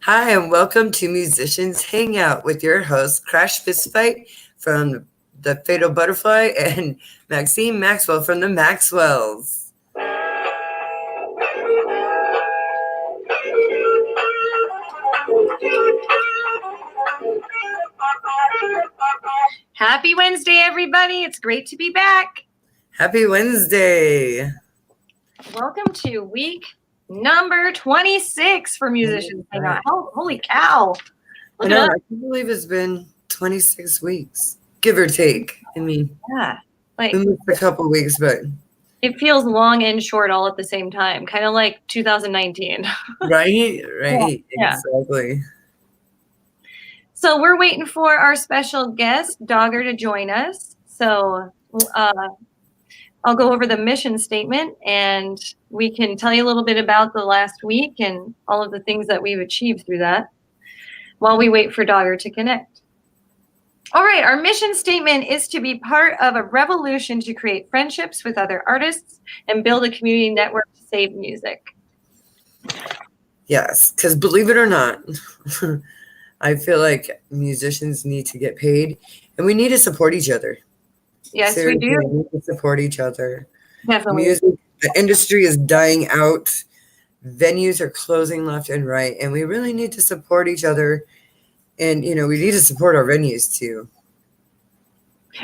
Hi, and welcome to Musicians Hangout with your host, Crash Fistfight from the Fatal Butterfly and Maxine Maxwell from the Maxwells. Happy Wednesday, everybody. It's great to be back. Happy Wednesday. Welcome to week number 26 for Musicians Hangout. Oh, holy cow. I can't believe it's been 26 weeks, give or take. I mean, like we missed a couple weeks, but it feels long and short all at the same time, kind of like 2019. Right, Yeah. Exactly. So we're waiting for our special guest, Dogger, to join us. So I'll go over the mission statement and we can tell you a little bit about the last week and all of the things that we've achieved through that while we wait for Dogger to connect. All right, our mission statement is to be part of a revolution to create friendships with other artists and build a community network to save music. Yes, because believe it or not, I feel like musicians need to get paid and we need to support each other. Yes, Seriously, we do. We need to support each other. Definitely. The industry is dying out. Venues are closing left and right, and we really need to support each other. And, we need to support our venues too.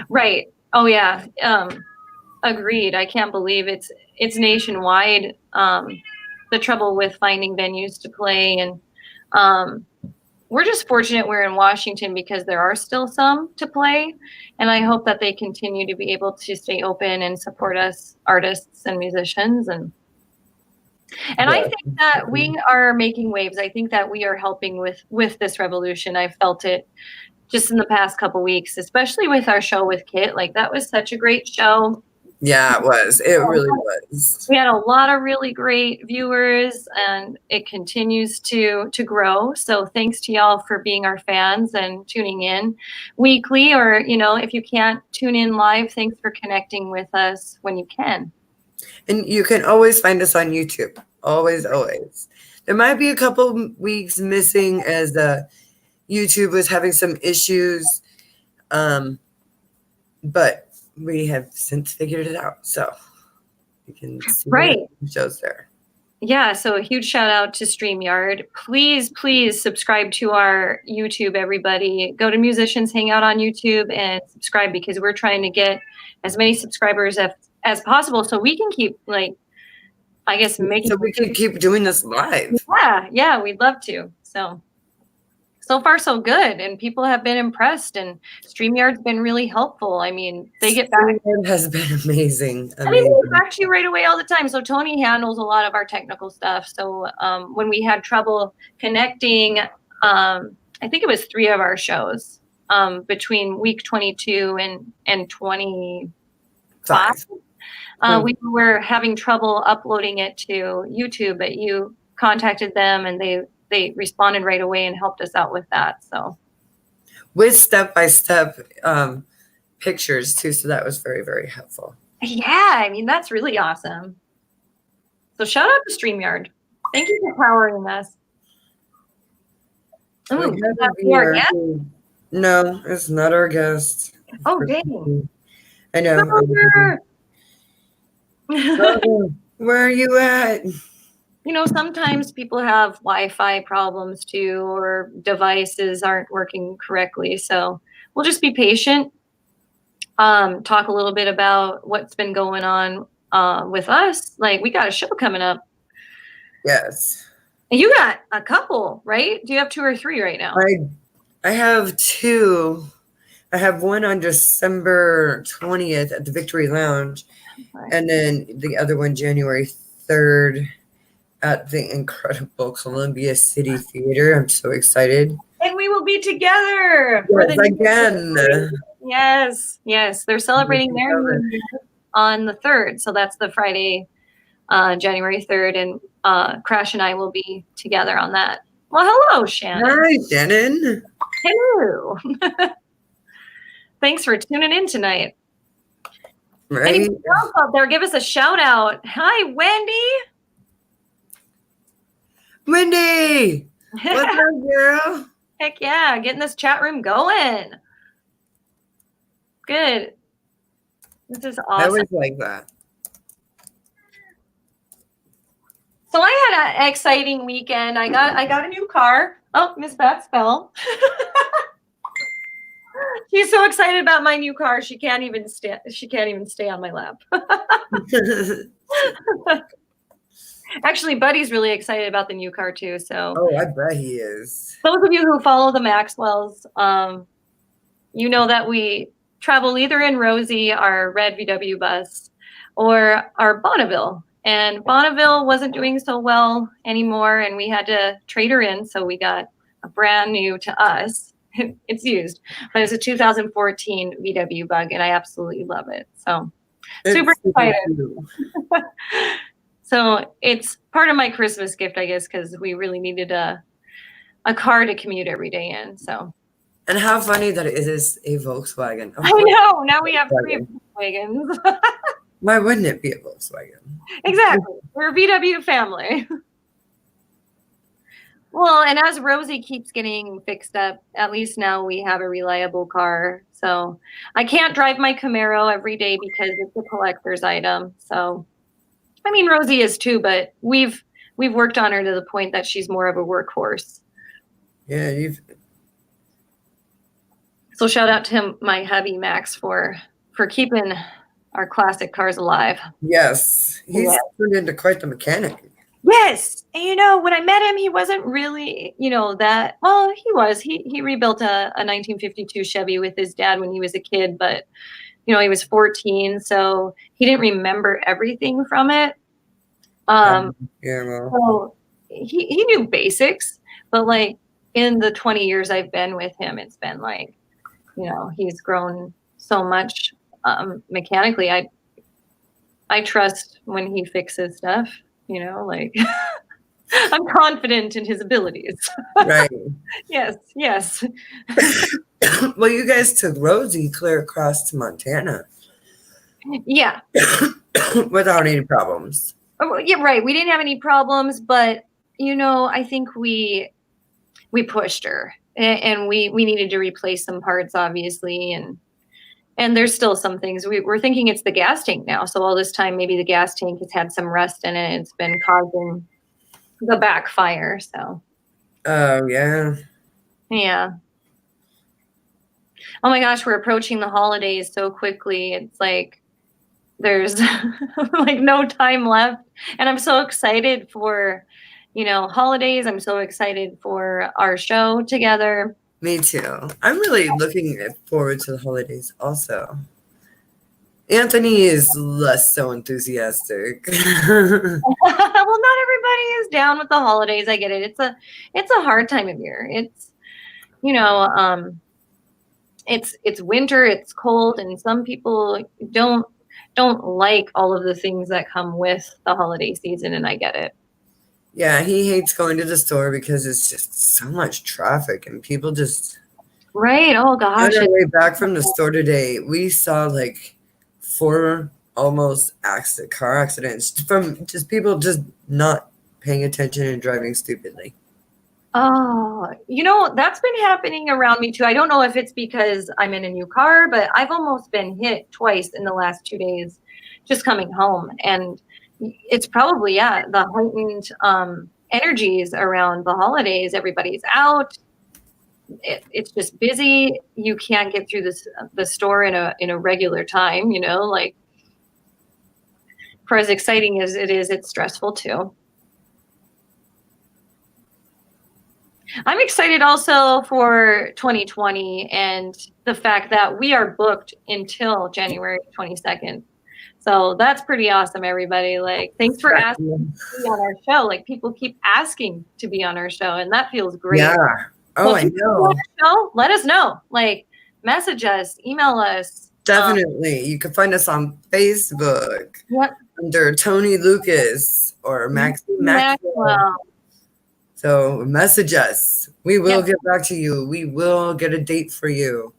Right. Oh, yeah. Agreed. I can't believe it's nationwide. The trouble with finding venues to play. And we're just fortunate we're in Washington because there are still some to play. And I hope that they continue to be able to stay open and support us artists and musicians. And I think that we are making waves. I think that we are helping with this revolution. I've felt it just in the past couple weeks, especially with our show with Kit. Like, that was such a great show. Yeah, it was. It really was. We had a lot of really great viewers, and it continues to grow. So thanks to y'all for being our fans and tuning in weekly, or, if you can't tune in live, thanks for connecting with us when you can. And you can always find us on YouTube. Always, always. There might be a couple weeks missing as YouTube was having some issues. But we have since figured it out. So you can see the shows there. Yeah, so a huge shout out to StreamYard. Please subscribe to our YouTube, everybody. Go to Musicians Hangout on YouTube and subscribe, because we're trying to get as many subscribers as possible so we can keep, making... So we can keep doing this live. Yeah, we'd love to. So far, so good. And people have been impressed, and StreamYard's been really helpful. I mean, they get back. StreamYard has been amazing. I mean, they get back to you right away all the time. So Tony handles a lot of our technical stuff. So when we had trouble connecting, I think it was 3 of our shows between week 22 and 25. We were having trouble uploading it to YouTube, but you contacted them and they responded right away and helped us out with that. So with step-by-step pictures too. So that was very, very helpful. Yeah, I mean, that's really awesome. So shout out to StreamYard. Thank you for powering us. No, it's not our guest. Oh, dang. I know. Where are you at? Sometimes people have Wi-Fi problems too, or devices aren't working correctly. So we'll just be patient. Talk a little bit about what's been going on with us. Like, we got a show coming up. Yes. And you got a couple, right? Do you have 2 or 3 right now? I have 2. I have one on December 20th at the Victory Lounge. Okay. And then the other one, January 3rd. At the incredible Columbia City Theater. I'm so excited. And we will be together. Again. Yes. They're celebrating their New Year on the 3rd. So that's the Friday, January 3rd. And Crash and I will be together on that. Well, hello, Shannon. Hi, Shannon. Hello. Thanks for tuning in tonight. Right. Anybody else out there, give us a shout out. Hi, Wendy. What's up, girl? Heck yeah, getting this chat room going. Good. This is awesome. I always like that. So I had an exciting weekend. I got a new car. Oh, Miss Beth fell. She's so excited about my new car. She can't even stay on my lap. Actually, Buddy's really excited about the new car too. So oh, I bet he is. those of you who follow the Maxwells, you know that we travel either in Rosie, our red VW bus, or our Bonneville. And Bonneville wasn't doing so well anymore, and we had to trade her in. So we got a brand new to us. It's used, but it's a 2014 VW Bug, and I absolutely love it. So super excited. So it's part of my Christmas gift, I guess, because we really needed a car to commute every day in. So. And how funny that it is a Volkswagen. I know. Now we have 3 Volkswagens. Why wouldn't it be a Volkswagen? Exactly. We're a VW family. Well, and as Rosie keeps getting fixed up, at least now we have a reliable car. So I can't drive my Camaro every day because it's a collector's item. So, I mean, Rosie is too, but we've worked on her to the point that she's more of a workhorse. Yeah, So shout out to him, my hubby Max, for keeping our classic cars alive. Yes, he's turned into quite the mechanic. Yes, and when I met him, he wasn't really, that. Well, he was. He rebuilt a 1952 Chevy with his dad when he was a kid, but he was 14, so he didn't remember everything from it. So he knew basics, but like in the 20 years I've been with him, it's been like, he's grown so much mechanically. I trust when he fixes stuff, like I'm confident in his abilities. Right. Yes. Well, you guys took Rosie clear across to Montana. Yeah. Without any problems. Oh, yeah, right. We didn't have any problems, but I think we pushed her. And we needed to replace some parts, obviously, and there's still some things. We're thinking it's the gas tank now. So all this time, maybe the gas tank has had some rust in it. It's been causing the backfire. So. Oh yeah. Yeah. Oh my gosh, we're approaching the holidays so quickly. It's like there's like no time left, and I'm so excited for. Holidays. I'm so excited for our show together. Me too. I'm really looking forward to the holidays also. Anthony is less so enthusiastic. Well, not everybody is down with the holidays. I get it. It's a hard time of year. It's, it's winter, it's cold, and some people don't like all of the things that come with the holiday season, and I get it. Yeah, he hates going to the store because it's just so much traffic and people just. Right. Oh gosh. On our way back from the store today, we saw like 4 almost car accidents from just people just not paying attention and driving stupidly. Oh, that's been happening around me too. I don't know if it's because I'm in a new car, but I've almost been hit twice in the last 2 days just coming home. And it's probably, the heightened energies around the holidays. Everybody's out. It's just busy. You can't get through the store in a regular time, like for as exciting as it is, it's stressful too. I'm excited also for 2020 and the fact that we are booked until January 22nd. So that's pretty awesome, everybody. Like, thanks for asking to be on our show. Like, people keep asking to be on our show, and that feels great. Yeah. Oh, so I know. Show, let us know. Like, message us, email us. Definitely. You can find us on Facebook. Yep. Under Tony Lucas or Maxwell. So message us. We will get back to you. We will get a date for you.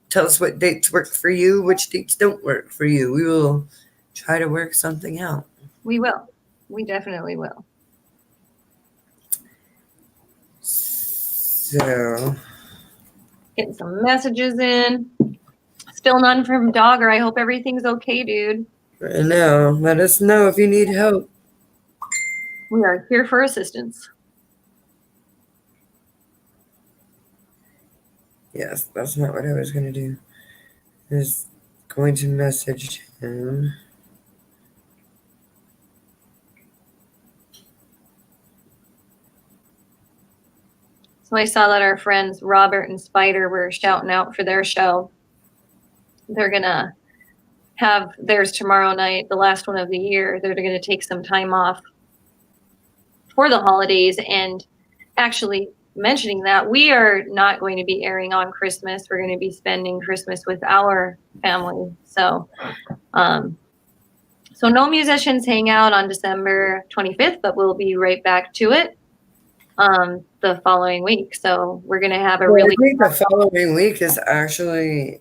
Tell us what dates work for you, which dates don't work for you. We will try to work something out. We will. We definitely will. So getting some messages in. Still none from Dogger. I hope everything's okay, dude. I know. Let us know if you need help. We are here for assistance. Yes, that's not what I was going to do. I was going to message him. So I saw that our friends Robert and Spider were shouting out for their show. They're going to have theirs tomorrow night, the last one of the year. They're going to take some time off for the holidays. And actually, mentioning that, we are not going to be airing on Christmas. We're going to be spending Christmas with our family. So no musicians hang out on December 25th, but we'll be right back to it the following week. So we're going to have a really... I think the following week is actually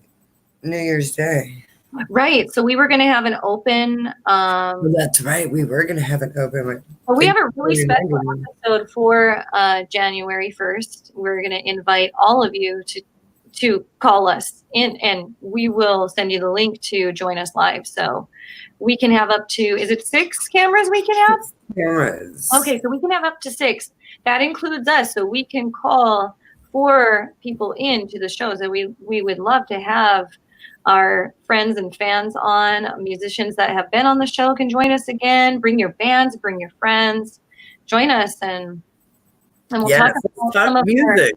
New Year's Day. Right. So we were going to have an open... Well, that's right. We were going to have an open... Well, we have a really special episode for January 1st. We're going to invite all of you to call us in, and we will send you the link to join us live. So we can have up to, is it 6 cameras we can have? 6 cameras. Okay, so we can have up to 6. That includes us, so we can call 4 people into the show. So we would love to have our friends and fans on. Musicians that have been on the show can join us again. Bring your bands, bring your friends, join us, and we'll talk about some of music.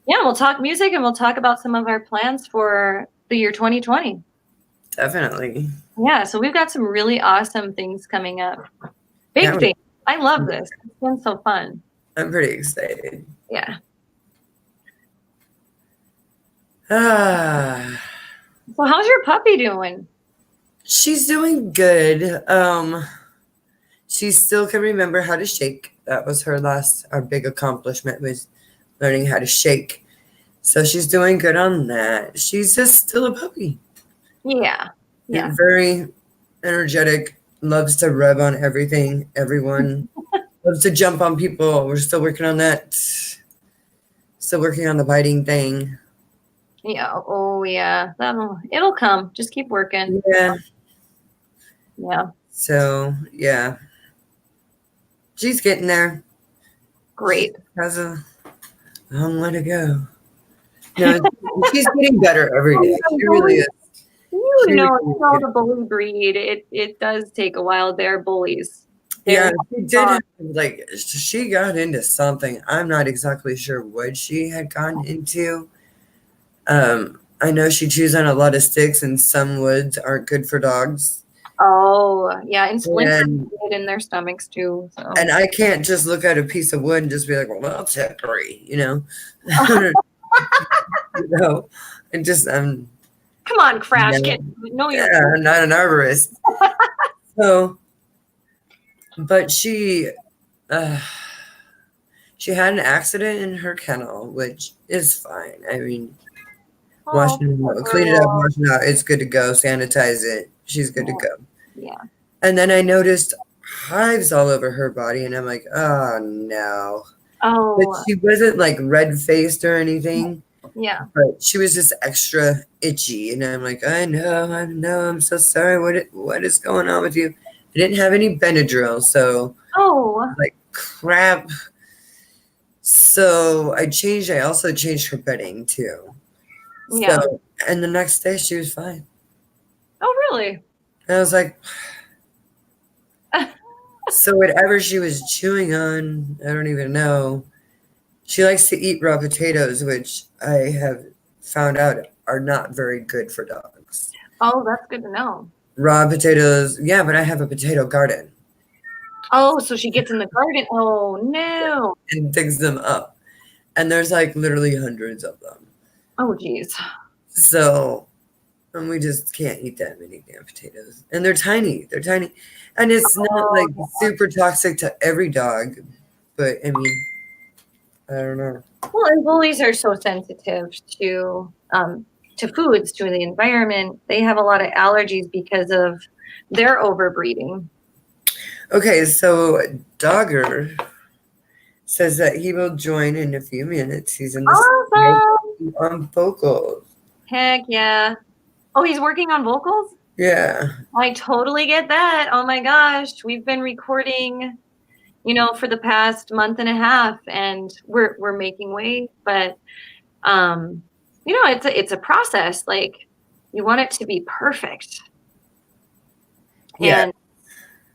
We'll talk music, and we'll talk about some of our plans for the year 2020. Definitely. Yeah, so we've got some really awesome things coming up. Big things. I love this. It's been so fun. I'm pretty excited. Yeah. So how's your puppy doing? She's doing good. She still can remember how to shake. That was our big accomplishment, was learning how to shake. So she's doing good on that. She's just still a puppy. Yeah. Yeah. And very energetic, loves to rub on everything, everyone. Loves to jump on people. We're still working on that. Still working on the biting thing. Yeah. Oh, yeah. It'll come. Just keep working. Yeah. Yeah. So, yeah. She's getting there. Great. Has a long way to go. No, she's getting better every day. She really is. You know the bully breed. It does take a while. They're bullies. Yeah, she did. She got into something. I'm not exactly sure what she had gotten into. I know she chews on a lot of sticks, and some woods aren't good for dogs. Oh, yeah, and splinters get in their stomachs too. So. And I can't just look at a piece of wood and just be like, "Well, that's hickory," you know. And just come on, Crash. I'm not an arborist. So, but she had an accident in her kennel, which is fine. I mean, clean it up, wash it out. It's good to go. Sanitize it. She's good to go. Yeah. And then I noticed hives all over her body, and I'm like, oh no. Oh. But she wasn't like red faced or anything. Yeah. But she was just extra itchy, and I'm like, I know, I'm so sorry. What is going on with you? I didn't have any Benadryl, so like crap. So I also changed her bedding too. Yeah. So, and the next day she was fine. Oh, really? And I was like, so whatever she was chewing on, I don't even know. She likes to eat raw potatoes, which I have found out are not very good for dogs. Oh, that's good to know. Raw potatoes, yeah, but I have a potato garden. Oh, so she gets in the garden. Oh, no. And digs them up. And there's like literally hundreds of them. Oh, geez. So, and we just can't eat that many damn potatoes. And they're tiny. And it's not like super toxic to every dog. But, I mean, I don't know. Well, and bullies are so sensitive to foods, to the environment. They have a lot of allergies because of their overbreeding. Okay, so Dogger says that he will join in a few minutes. He's in the Awesome. on vocals. Heck yeah. Oh, he's working on vocals? Yeah. I totally get that. Oh my gosh. We've been recording, for the past month and a half, and we're making way, but it's a process. Like, you want it to be perfect. Yeah. And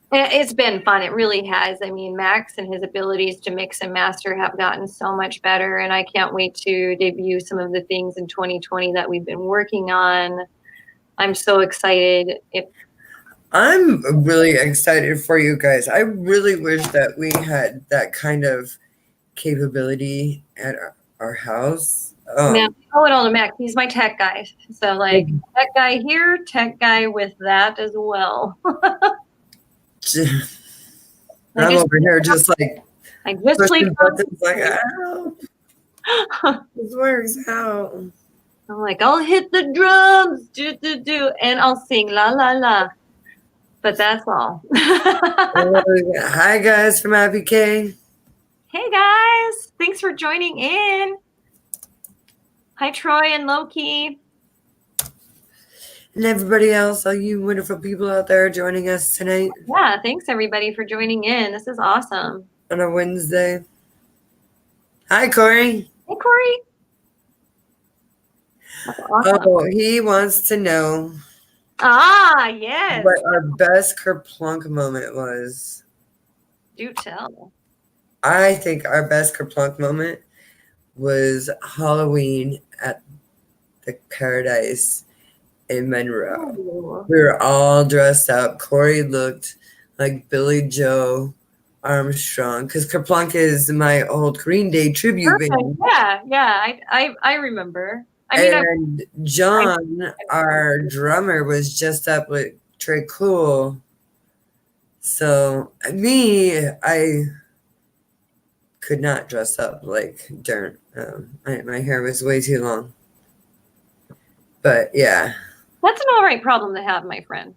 it's been fun. It really has. I mean, Max and his abilities to mix and master have gotten so much better, and I can't wait to debut some of the things in 2020 that we've been working on. I'm so excited. I'm really excited for you guys. I really wish that we had that kind of capability at our house. Man, I owe it all to Max. He's my tech guy. So, like, tech guy here, tech guy with that as well. I'm over here just like I just played buttons like, this works out. I'm like, I'll hit the drums, and I'll sing la la la. But that's all. Hi guys from Wk. Hey guys, thanks for joining in. Hi Troy and Loki. And everybody else, all you wonderful people out there joining us tonight. Yeah, thanks everybody for joining in. This is awesome. On a Wednesday. Hi Corey. Hey Corey. That's awesome. Oh, he wants to know. Yes. What our best kerplunk moment was. Do tell. I think our best kerplunk moment was Halloween at the Paradise in Monroe. Ooh. We were all dressed up. Corey looked like Billy Joe Armstrong because kerplunk is my old Green Day tribute band. Yeah. I remember. And John, our drummer, was just up with Trey Cool. So I could not dress up like dirt. My hair was way too long. But yeah. That's an all right problem to have, my friend.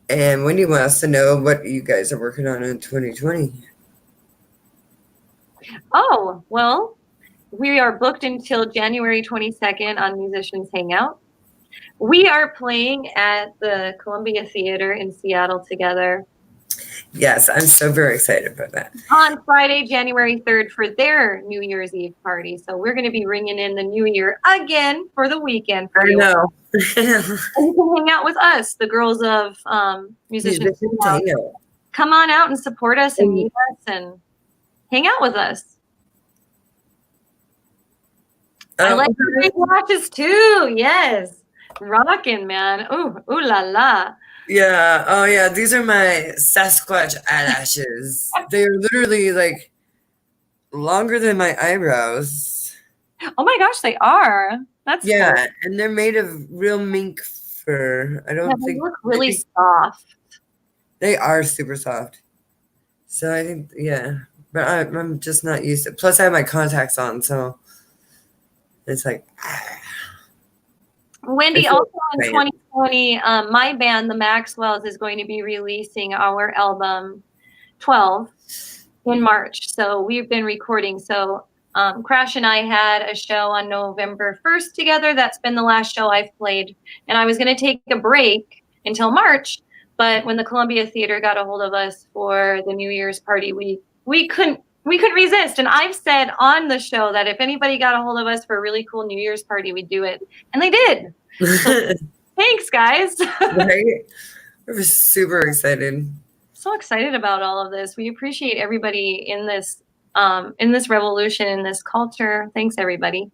And Wendy wants to know what you guys are working on in 2020. Oh, well, we are booked until January 22nd on Musicians Hangout. We are playing at the Columbia Theater in Seattle together. Yes, I'm so very excited about that. On Friday, January 3rd for their New Year's Eve party. So we're going to be ringing in the new year again for the weekend. For you. know. And you can hang out with us, the girls of Musicians Hangout. Come on out and support us and meet us and hang out with us. I like the big watches too. Yes. Rockin', man. Ooh la la. Yeah. Oh, yeah. These are my Sasquatch eyelashes. They're literally like longer than my eyebrows. Oh my gosh, they are. That's cool. And they're made of real mink fur. I don't think they look really soft. They are super soft. So I think, yeah. But I'm just not used to it. Plus, I have my contacts on, so it's like. Wendy, also in 2020, my band, the Maxwells, is going to be releasing our album 12 in March. So we've been recording. So Crash and I had a show on November 1st together. That's been the last show I've played. And I was going to take a break until March. But when the Columbia Theater got a hold of us for the New Year's party, we couldn't resist. And I've said on the show that if anybody got a hold of us for a really cool New Year's party, we'd do it. And they did. So, thanks, guys. Right? We're super excited. So excited about all of this. We appreciate everybody in this revolution, in this culture. Thanks, everybody.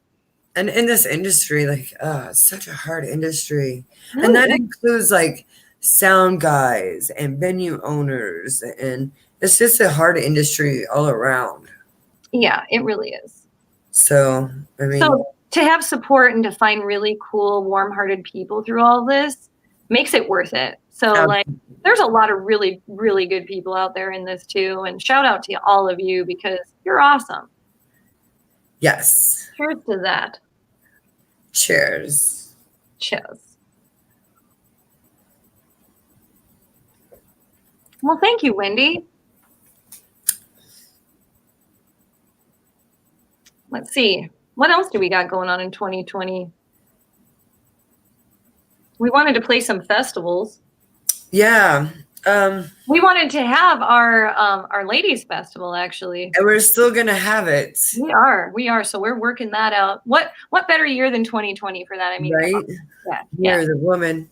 And in this industry, like, it's such a hard industry. Oh, and that includes like sound guys and venue owners, and it's just a hard industry all around. Yeah, it really is. So, I mean, to have support and to find really cool, warm-hearted people through all this makes it worth it. So, like, there's a lot of really, really good people out there in this too. And shout out to all of you because you're awesome. Yes. Cheers to that. Cheers. Cheers. Well, thank you, Wendy. let's see. What else do we got going on in 2020? We wanted to play some festivals. Yeah. We wanted to have our ladies festival, actually. And we're still gonna have it. We are. So we're working that out. What better year than 2020 for that? I mean, Right? Yeah. You're the woman.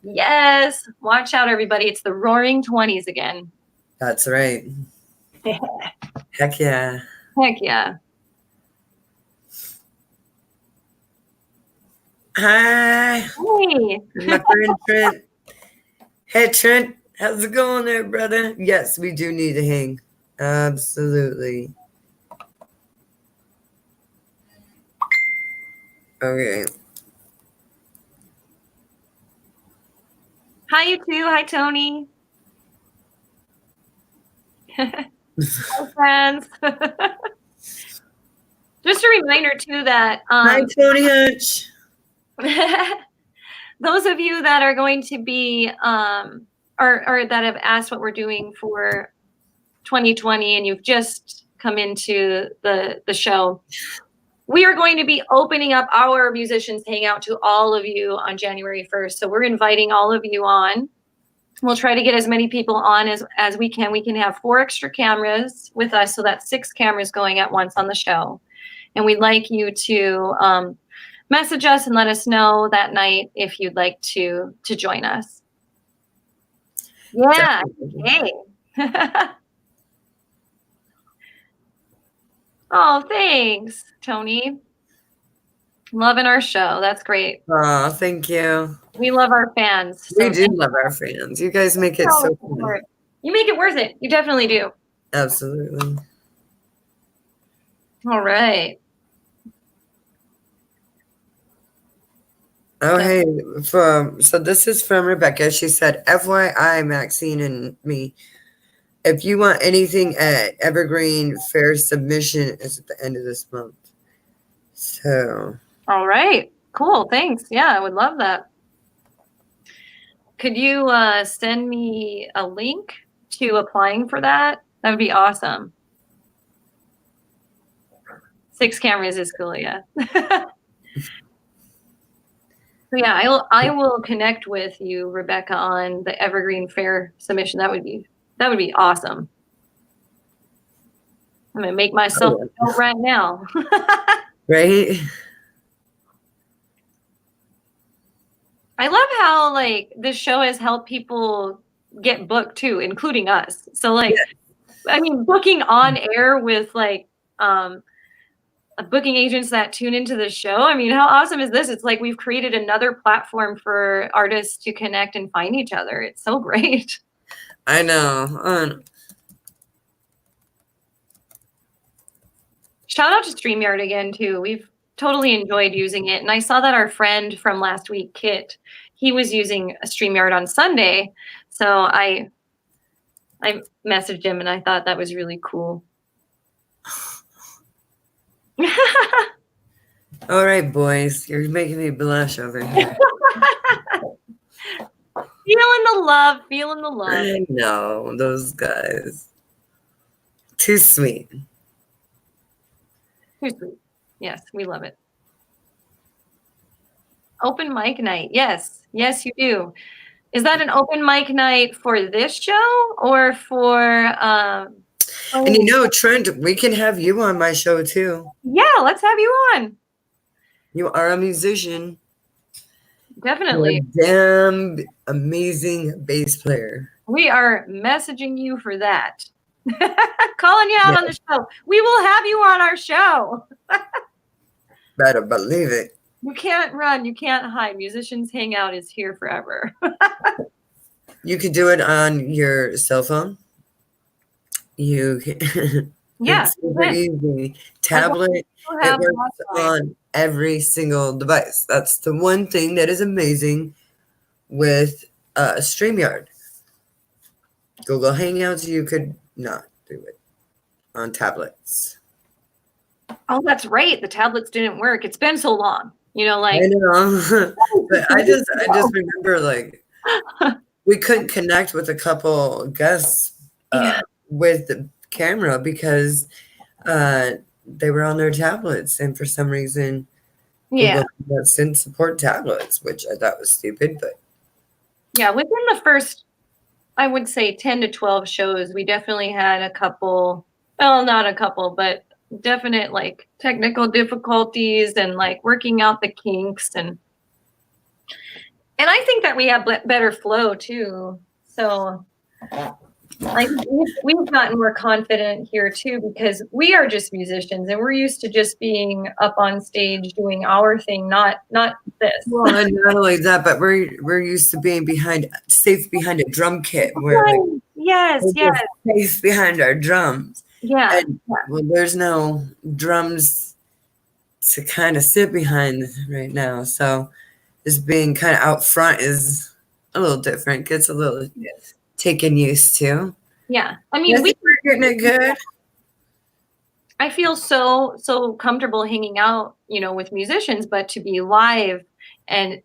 Yes. Watch out, everybody. It's the roaring 20s again. That's right. Heck yeah. Heck yeah. Hi. Hey. My friend Trent. Hey Trent, how's it going there, brother? Yes, we do need to hang. Absolutely. Okay. Hi, you too. Hi, Tony. Hi, friends. Just a reminder, too, that Hi, Tony Hutch. those of you that are going to be or that have asked what we're doing for 2020 and you've just come into the show, we are going to be opening up our musicians hangout to all of you on January 1st. So we're inviting all of you on. We'll try to get as many people on as we can. We can have 4 extra cameras with us, so that's 6 cameras going at once on the show. And we'd like you to message us and let us know that night if you'd like to join us. Yeah. Hey. Oh, thanks, Tony. Loving our show. That's great. Oh, thank you. We love our fans. We do love our fans. You guys make it so fun. You make it worth it. You definitely do. Absolutely. All right. Oh, hey, so this is from Rebecca. She said, FYI, Maxine and me, if you want anything at Evergreen, fair submission is at the end of this month. So. All right. Cool. Thanks. Yeah, I would love that. Could you send me a link to applying for that? That would be awesome. 6 cameras is cool, yeah. So yeah, I will connect with you, Rebecca, on the Evergreen Fair submission. That would be awesome. I'm gonna make myself a note right now. Right? I love how like this show has helped people get booked too, including us. So like, yeah. I mean, booking on air with like booking agents that tune into the show. I mean, how awesome is this? It's like we've created another platform for artists to connect and find each other. It's so great. I know. Shout out to StreamYard again, too. We've totally enjoyed using it. And I saw that our friend from last week, Kit, he was using a StreamYard on Sunday. So I messaged him and I thought that was really cool. All right, boys, you're making me blush over here. Feeling the love. I know, those guys. Too sweet. Too sweet. Yes, we love it. Open mic night. Yes, you do. Is that an open mic night for this show or for and you know, Trent, we can have you on my show too. Yeah, let's have you on. You are a musician. Definitely. You're a damn amazing bass player. We are messaging you for that. Calling you out on the show. We will have you on our show. Better believe it. You can't run. You can't hide. Musicians Hangout is here forever. You can do it on your cell phone. You can. Yeah. It's super easy. Tablet. It works on every single device. That's the one thing that is amazing with StreamYard. Google Hangouts, you could not do it on tablets. Oh, that's right. The tablets didn't work. It's been so long. You know, like I know. But I just remember like we couldn't connect with a couple guests with the camera because they were on their tablets, and for some reason Yeah. Google didn't support tablets, which I thought was stupid. But yeah, within the first, I would say 10 to 12 shows, we definitely had a couple, well, not a couple, but definite like technical difficulties and like working out the kinks, and I think that we have better flow too. So like we've gotten more confident here too, because we are just musicians and we're used to just being up on stage doing our thing, not this. well, and not only that, but we're used to being safe behind a drum kit, where like yes, we're yes, just safe behind our drums. yeah, And well, there's no drums to kind of sit behind right now, so just being kind of out front is a little different. Gets a little taken used to. yeah. I mean, I think we're getting it good. I feel so comfortable hanging out, with musicians, but to be live and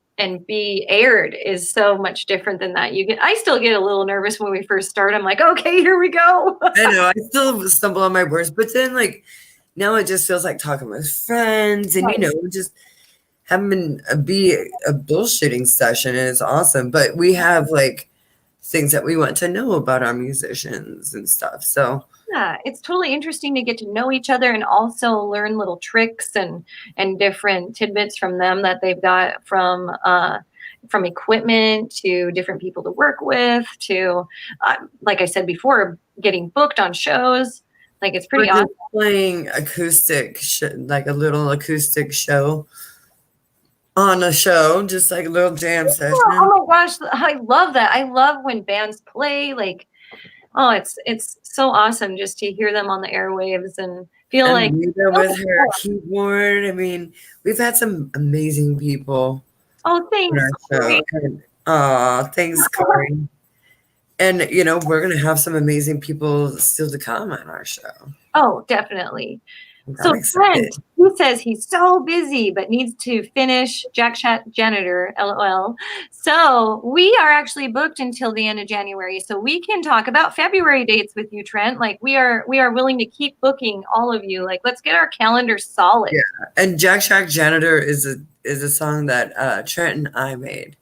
be aired is so much different than that. I still get a little nervous when we first start. I'm like, okay, here we go. I know, I still stumble on my words, but then like now it just feels like talking with friends, and just having be a bullshitting session, and it's awesome. But we have like things that we want to know about our musicians and stuff. So yeah, it's totally interesting to get to know each other and also learn little tricks and different tidbits from them that they've got from equipment to different people to work with to, like I said before, getting booked on shows. Like it's pretty awesome. Playing acoustic, like a little acoustic show on a show, just like a little jam session. Oh my gosh, I love that. I love when bands play. Like, oh, it's so awesome just to hear them on the airwaves and feel like Rita with her keyboard. I mean, we've had some amazing people. Oh, thanks. Oh, thanks, Corey. And we're gonna have some amazing people still to come on our show. Oh, definitely. So Trent, who says he's so busy but needs to finish Jack Chat Janitor, LOL. So we are actually booked until the end of January. So we can talk about February dates with you, Trent. Like we are willing to keep booking all of you. Like let's get our calendar solid. Yeah. And Jack Shack Janitor is a song that Trent and I made.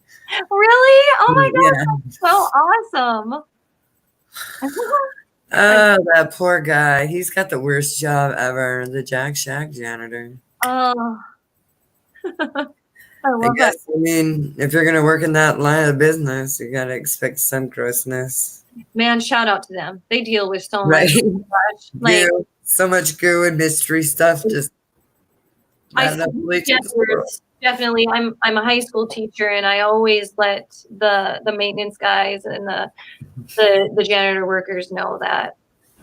Really? Oh my God, that's so awesome. Oh, that poor guy. He's got the worst job ever, the Jack Shack janitor. Oh. I guess, I mean, if you're going to work in that line of business, you got to expect some grossness. Man, shout out to them. They deal with so much. Like, so much goo and mystery stuff. Just definitely. I'm a high school teacher, and I always let the maintenance guys and the janitor workers know that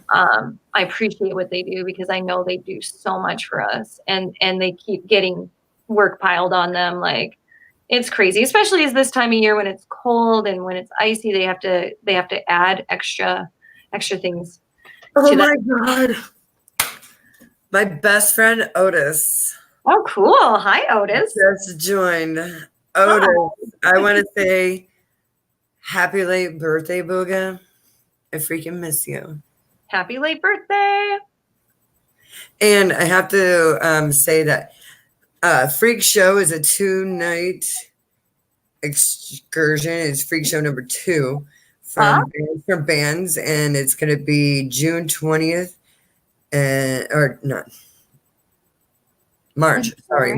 I appreciate what they do, because I know they do so much for us, and they keep getting work piled on them. Like it's crazy, especially as this time of year when it's cold and when it's icy. They have to add extra things. Oh my God. My best friend Otis. Oh, cool. Hi, Otis. Just joined. Otis, hi. I want to say happy late birthday, Booga. I freaking miss you. Happy late birthday. And I have to say that Freak Show is a 2-night excursion. It's Freak Show number 2 from bands, and it's going to be June 20th. March 20th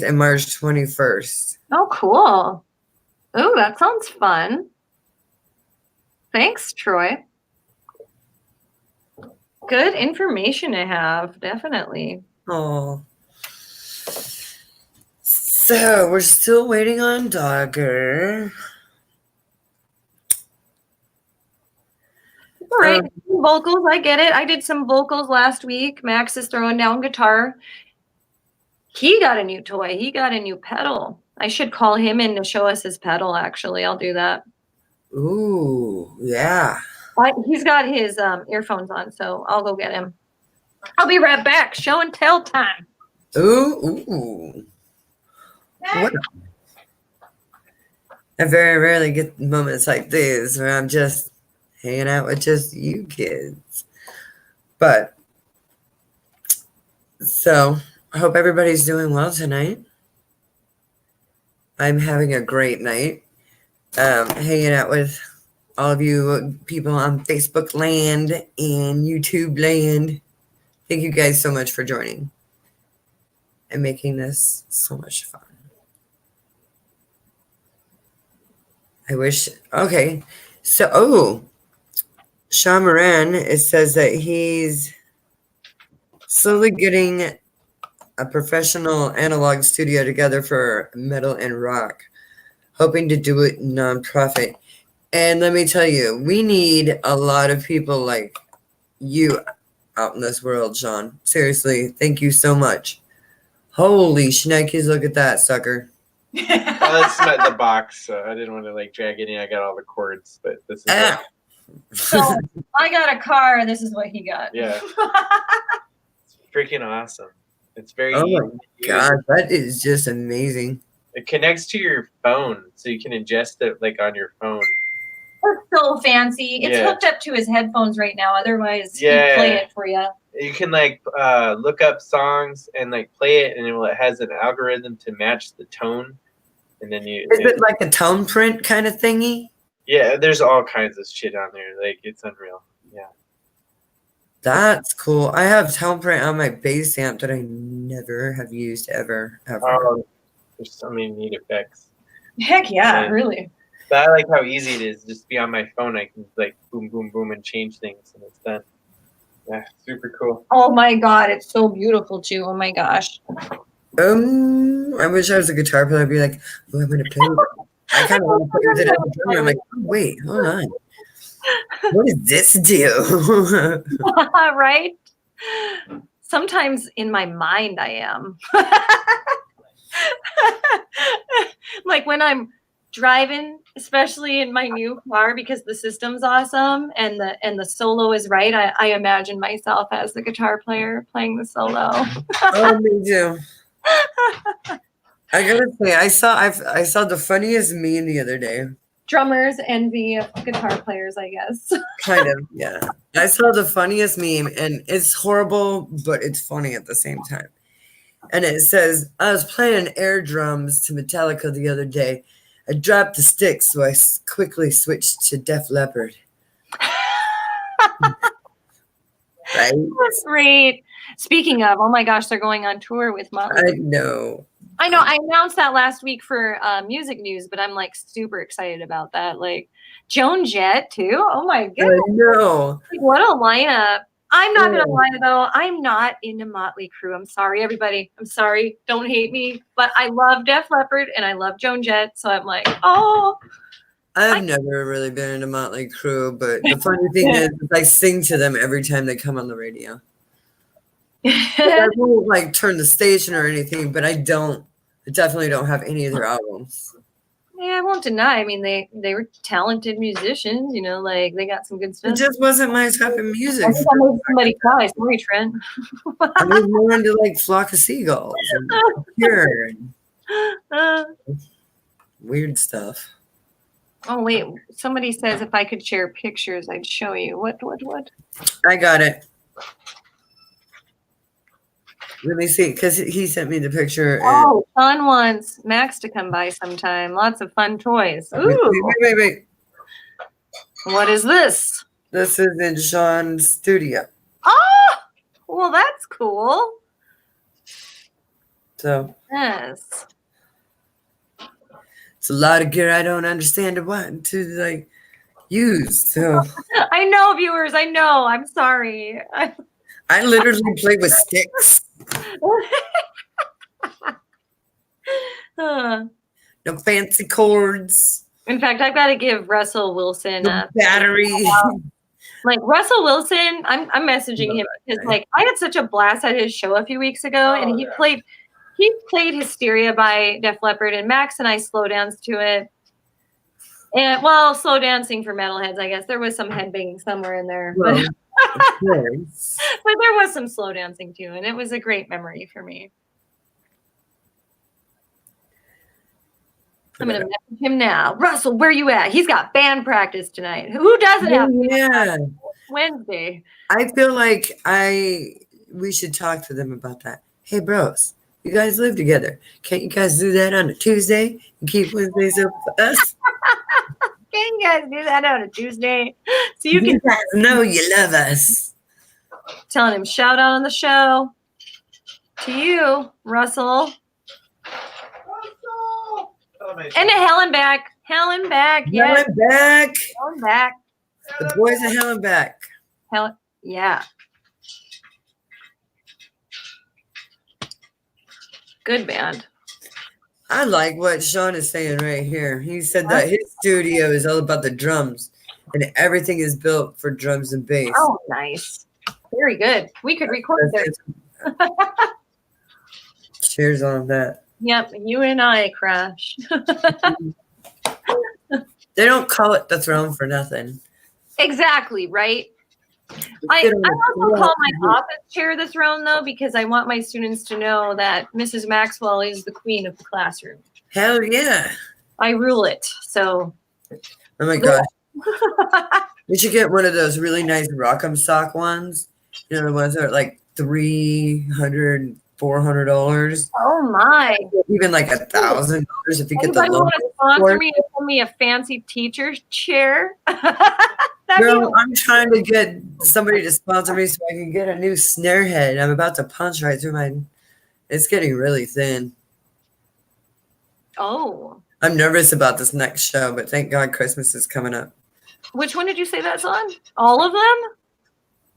and March 21st. Oh, cool. Oh, that sounds fun. Thanks, Troy. Good information to have, definitely. Oh. So we're still waiting on Dogger. All right, vocals, I get it. I did some vocals last week. Max is throwing down guitar. He got a new toy. He got a new pedal. I should call him in to show us his pedal, actually. I'll do that. Ooh, yeah. He's got his earphones on, so I'll go get him. I'll be right back. Show and tell time. Ooh. What? I very rarely get moments like these where I'm just hanging out with just you kids. But So I hope everybody's doing well tonight. I'm having a great night. Hanging out with all of you people on Facebook land and YouTube land. Thank you guys so much for joining and making this so much fun. I wish. Okay. So, Sean Moran, it says that he's slowly getting a professional analog studio together for metal and rock, hoping to do it nonprofit. And let me tell you, we need a lot of people like you out in this world, Sean. Seriously, thank you so much. Holy shnikes, look at that sucker. That's not the box, so I didn't want to like drag it in. I got all the cords, but this is it. So I got a car, and this is what he got. Yeah. It's freaking awesome. It's very Oh my god, that is just amazing. It connects to your phone, so you can ingest it like on your phone. It's so fancy. It's hooked up to his headphones right now. Otherwise, he'd play it for you. You can like look up songs and like play it, and it has an algorithm to match the tone. And then is it like a tone print kind of thingy? Yeah, there's all kinds of shit on there. Like it's unreal. Yeah. That's cool. I have tone print on my bass amp that I never have used ever. Oh, there's so many neat effects. Heck yeah, really. But I like how easy it is. Just be on my phone. I can like boom, boom, boom, and change things, and it's done. Yeah, super cool. Oh my god, it's so beautiful too. Oh my gosh. I wish I was a guitar player. I'd be like, oh, I'm gonna play. I kind of want to play with it as a drummer. I'm like, oh, wait, hold on. What does this do? Right? Sometimes in my mind I am. Like when I'm driving, especially in my new car, because the system's awesome and the solo is right. I imagine myself as the guitar player playing the solo. Oh, me too. I gotta say, I saw the funniest meme the other day. Drummers envy guitar players, I guess. Kind of, yeah. I saw the funniest meme, and it's horrible, but it's funny at the same time. And it says, I was playing air drums to Metallica the other day. I dropped the stick, so I quickly switched to Def Leppard. Right? That's great. Speaking of, oh my gosh, they're going on tour with Motley. I know. I announced that last week for music news, but I'm like super excited about that. Like Joan Jett too. Oh my goodness. I know. What a lineup. I'm not gonna lie though, I'm not into Motley Crue. I'm sorry, everybody. I'm sorry. Don't hate me. But I love Def Leppard and I love Joan Jett. So I'm like, oh. I've never really been into Motley Crue, but the funny thing is I sing to them every time they come on the radio. I won't like turn the station or anything, but I definitely don't have any of their albums. Yeah, I won't deny. I mean, they were talented musicians, like they got some good stuff. It just wasn't my type of music. I think I made somebody cry. Sorry, Trent. I was more into like Flock of Seagulls and Pure and weird stuff. Oh wait, somebody says if I could share pictures, I'd show you. What? I got it. Let me see, because he sent me the picture. Oh, Sean wants Max to come by sometime. Lots of fun toys. Ooh. Wait. What is this? This is in Sean's studio. Oh, well, that's cool. So. Yes. It's a lot of gear I don't understand what to like use. So. I know, viewers. I know. I'm sorry. I literally play with sticks. No fancy chords. In fact, I've got to give Russell Wilson no battery. Like Russell Wilson, I'm messaging him because like I had such a blast at his show a few weeks ago, and he played Hysteria by Def Leppard, and Max and I slow danced to it. And slow dancing for metalheads, I guess there was some headbanging somewhere in there. Well, but there was some slow dancing too, and it was a great memory for me. I'm going to message him now. Russell, where you at? He's got band practice tonight. Who doesn't have Yeah. Wednesday? I feel like we should talk to them about that. Hey, bros, you guys live together. Can't you guys do that on a Tuesday and keep Wednesdays up for us? Can you guys do that on a Tuesday? So you You can guys know you love us. tell him shout out on the show to you, Russell. And to Helen back. Helen back. Yes. Helen back. Helen back. The boys are Helen back. Helen. Yeah. Good band. I like what Sean is saying right here. He said that his studio is all about the drums and everything is built for drums and bass. Oh, nice. Very good. We could record there. Cheers on that. Yep. You and I, Crash. They don't call it the throne for nothing. Exactly, right? I also call my office chair the throne, though, because I want my students to know that Mrs. Maxwell is the queen of the classroom. Hell yeah. I rule it. So. Oh my gosh. We should get one of those really nice Rock'em Sock ones. You know, the ones that are like $300, $400. Oh my. Even like $1,000 if you get the Anybody low. want to sponsor me and send me a fancy teacher chair? Girl, I'm trying to get somebody to sponsor me so I can get a new snare head. I'm about to punch right through mine. It's getting really thin. Oh. I'm nervous about this next show, but thank God Christmas is coming up. Which one did you say that's on? All of them?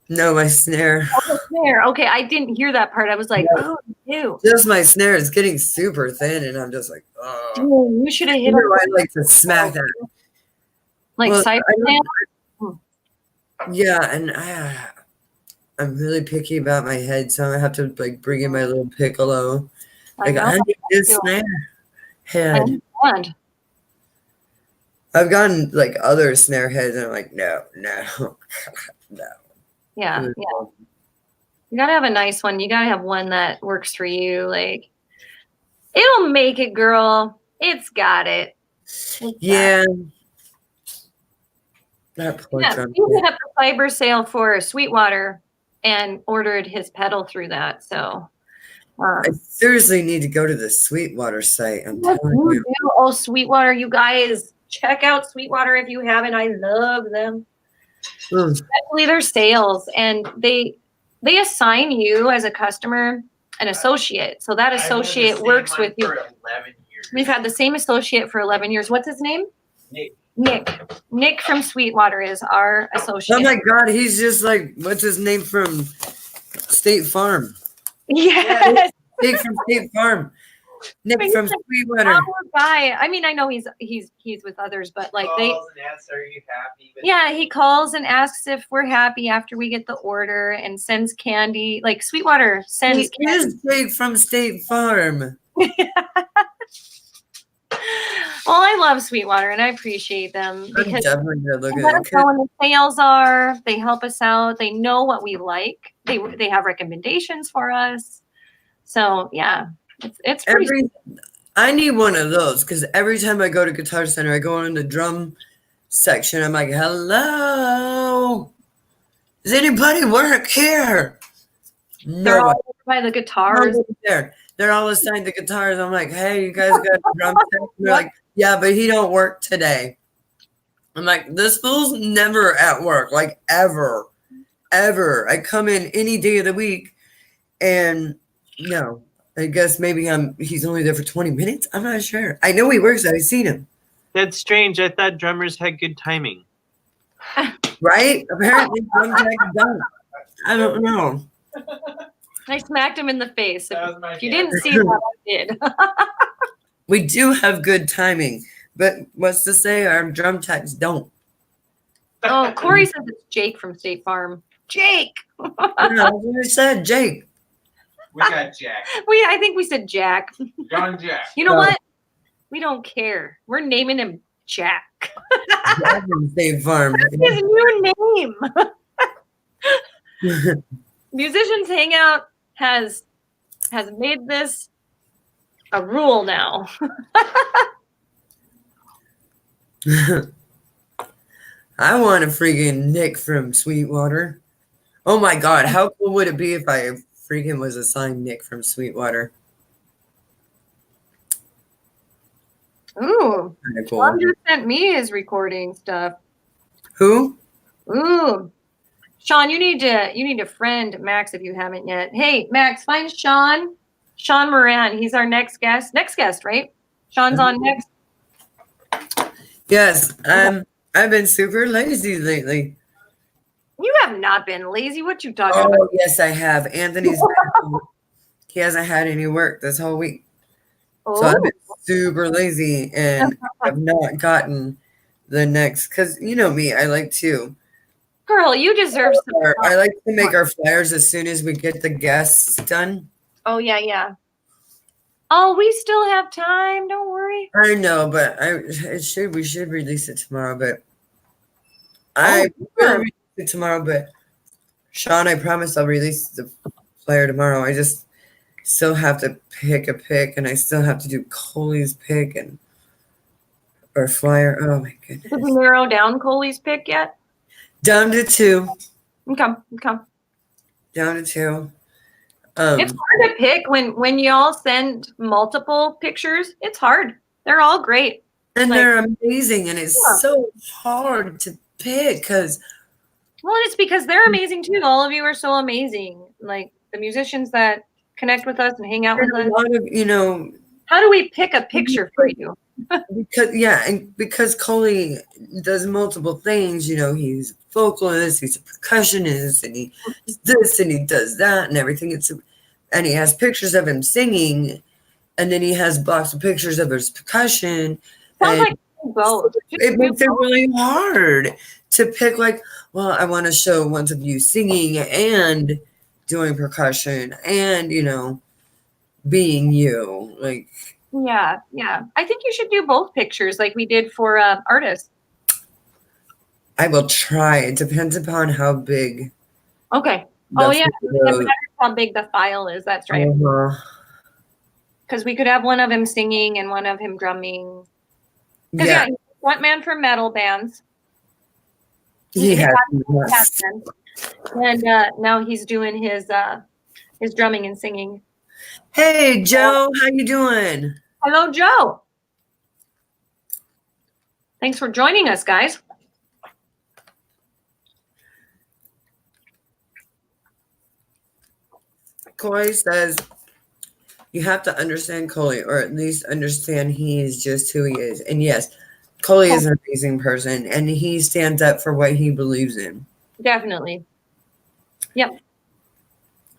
No, my snare. Oh, the snare. Okay, I didn't hear that part. I was like, oh, ew. Just my snare is getting super thin, and I'm just like, oh. Dude, you should have hit I it. like to smack that. Like Well, cyber Yeah, and I'm really picky about my head, so I have to like bring in my little piccolo. Like I need this snare head. I've gotten like other snare heads, and I'm like, no. Yeah. You gotta have a nice one. You gotta have one that works for you. Like, it'll make it, girl. It's got it. Yeah. That poor drum he kit. hit up the fiber sale for Sweetwater and ordered his pedal through that. So I seriously need to go to the Sweetwater site. I'm telling you. Oh, Sweetwater, you guys, check out Sweetwater if you haven't. I love them. Especially their sales, and they assign you as a customer an associate. So that associate works with you. 11 years. We've had the same associate for 11 years. What's his name? Nick from Sweetwater is our associate. Oh my God, he's just like, what's his name from State Farm? Yes. Nick from State Farm. Nick from Sweetwater. Our guy. I mean, I know he's with others, but like Calls and asks, are you happy with he calls and asks if we're happy after we get the order and sends candy. Like Sweetwater sends He candy. is Jake from State Farm. Well, I love Sweetwater and I appreciate them I'm because definitely gonna look they at let it. us know when the sales are. They help us out. They know what we like. They have recommendations for us. So yeah, it's pretty. I need one of those because every time I go to Guitar Center, I go in the drum section. I'm like, hello, does anybody work here? They're No, all by the guitars. nobody's there. They're all assigned the guitars. I'm like, hey, you guys got a drum set? They're like, yeah, but he don't work today. I'm like, this fool's never at work, like ever. I come in any day of the week, and no, I guess maybe he's only there for 20 minutes. I'm not sure. I know he works. I've seen him. That's strange. I thought drummers had good timing. Right? Apparently, drum tech don't. I don't know. I smacked him in the face. If you dad. didn't see that, I did. We do have good timing, but what's to say our drum techs don't? Oh, Corey says it's Jake from State Farm. Jake. I said Jake. We got Jack. I think we said Jack. John Jack. You know what? We don't care. We're naming him Jack. Jack from State Farm. That's his new name. Musicians Hangout has made this a rule now. I want a freaking Nick from Sweetwater. Oh my God, how cool would it be if I freaking was assigned Nick from Sweetwater? Ooh, Kind of Sean cool. just sent me his recording stuff. Who? Ooh, Sean, you need to friend Max if you haven't yet. Hey, Max, find Sean Moran. He's our next guest. Next guest, right? Sean's on next. Yes, I've been super lazy lately. You have not been lazy. What you talking about? Oh, yes, I have. Anthony's he hasn't had any work this whole week. So I've been super lazy and have not gotten the next, because you know me, I like to. Girl, you deserve some. I like to make our flyers as soon as we get the guests done. Oh yeah. Oh, we still have time. Don't worry. I know, but we should release it tomorrow, but Oh, will release it tomorrow, but Sean, I promise I'll release the flyer tomorrow. I just still have to pick a pick, and I still have to do Coley's pick or flyer. Oh my goodness. Did we narrow down Coley's pick yet? Down to 2. Okay. Down to 2. It's hard to pick when y'all send multiple pictures. It's hard. They're all great. And they're amazing, and it's so hard to pick because. Well, it's because they're amazing too. All of you are so amazing. Like the musicians that connect with us and hang out with us. A lot of, How do we pick a picture for you? because Coley does multiple things. He's a vocalist, he's a percussionist, and he does this and he does that and everything. And he has pictures of him singing, and then he has blocks of pictures of his percussion. Sounds like both. It makes it really hard to pick. Like, well, I want to show ones of you singing and doing percussion, and being you. Like, yeah. I think you should do both pictures, like we did for artists. I will try. It depends upon how big. Okay. Oh yeah, it matters how big the file is. That's right. Because we could have one of him singing and one of him drumming. Yeah, he's a frontman for metal bands. He has been. And now he's doing his drumming and singing. Hey Joe, how you doing? Hello, Joe. Thanks for joining us, guys. Corey says you have to understand Coley, or at least understand he is just who he is. And yes, Coley is an amazing person, and he stands up for what he believes in. Definitely. Yep.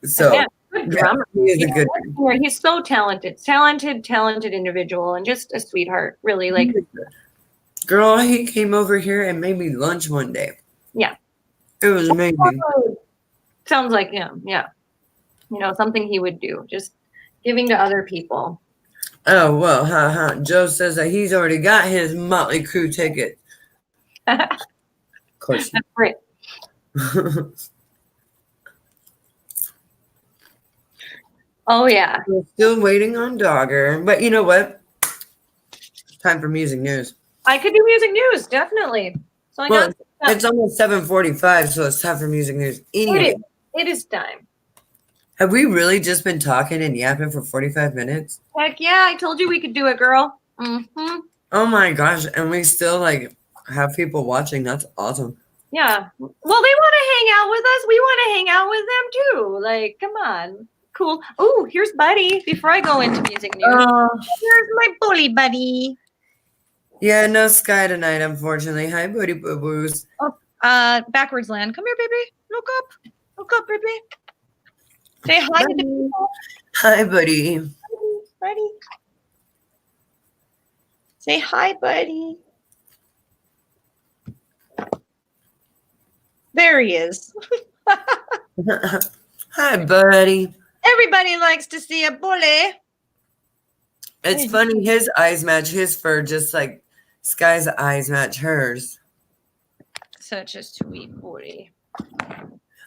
So good drummer. He is a good one. He's so talented individual, and just a sweetheart. Really, like. Girl, he came over here and made me lunch one day. Yeah. It was amazing. Sounds like him. Yeah. Something he would do. Just giving to other people. Oh, well, Joe says that he's already got his Motley Crue ticket. Of course. That's great. Oh, yeah. We're still waiting on Dogger. But you know what? Time for music news. I could do music news, definitely. So it's almost 7:45, so it's time for music news. Anyway, it is time. Have we really just been talking and yapping for 45 minutes? Heck yeah, I told you we could do it, girl. Mm-hmm. Oh my gosh, and we still have people watching. That's awesome. Yeah. Well, they want to hang out with us. We want to hang out with them too. Like, come on. Cool. Oh, here's Buddy. Before I go into music news, here's my bully buddy. Yeah, no Sky tonight, unfortunately. Hi, Buddy Boo Boos. Oh, backwards land. Come here, baby. Look up. Look up, baby. Say hi to the people. Hi, Buddy. Buddy. Say hi, Buddy. There he is. Hi, Buddy. Everybody likes to see a bully. It's funny. His eyes match his fur, just like Sky's eyes match hers. Such a sweet bully.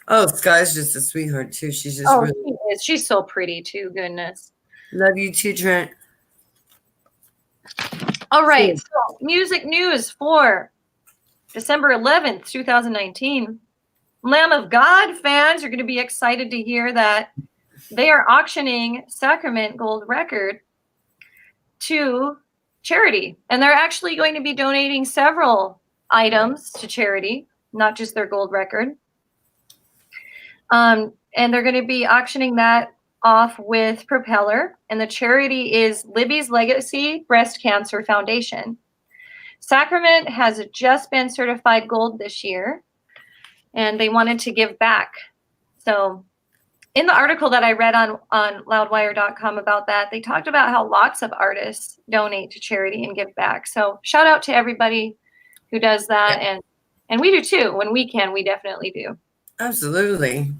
Oh, Sky's just a sweetheart too. She's just really. She is. She's so pretty too. Goodness. Love you too, Trent. All right. So, music news for December 11th, 2019. Lamb of God fans are going to be excited to hear that they are auctioning Sacrament Gold Record to charity. And they're actually going to be donating several items to charity, not just their gold record. And they're going to be auctioning that off with Propeller. And the charity is Libby's Legacy Breast Cancer Foundation. Sacrament has just been certified gold this year, and they wanted to give back. So in the article that I read on loudwire.com about that, they talked about how lots of artists donate to charity and give back. So shout out to everybody who does that. Yeah. And we do too. When we can, we definitely do. Absolutely.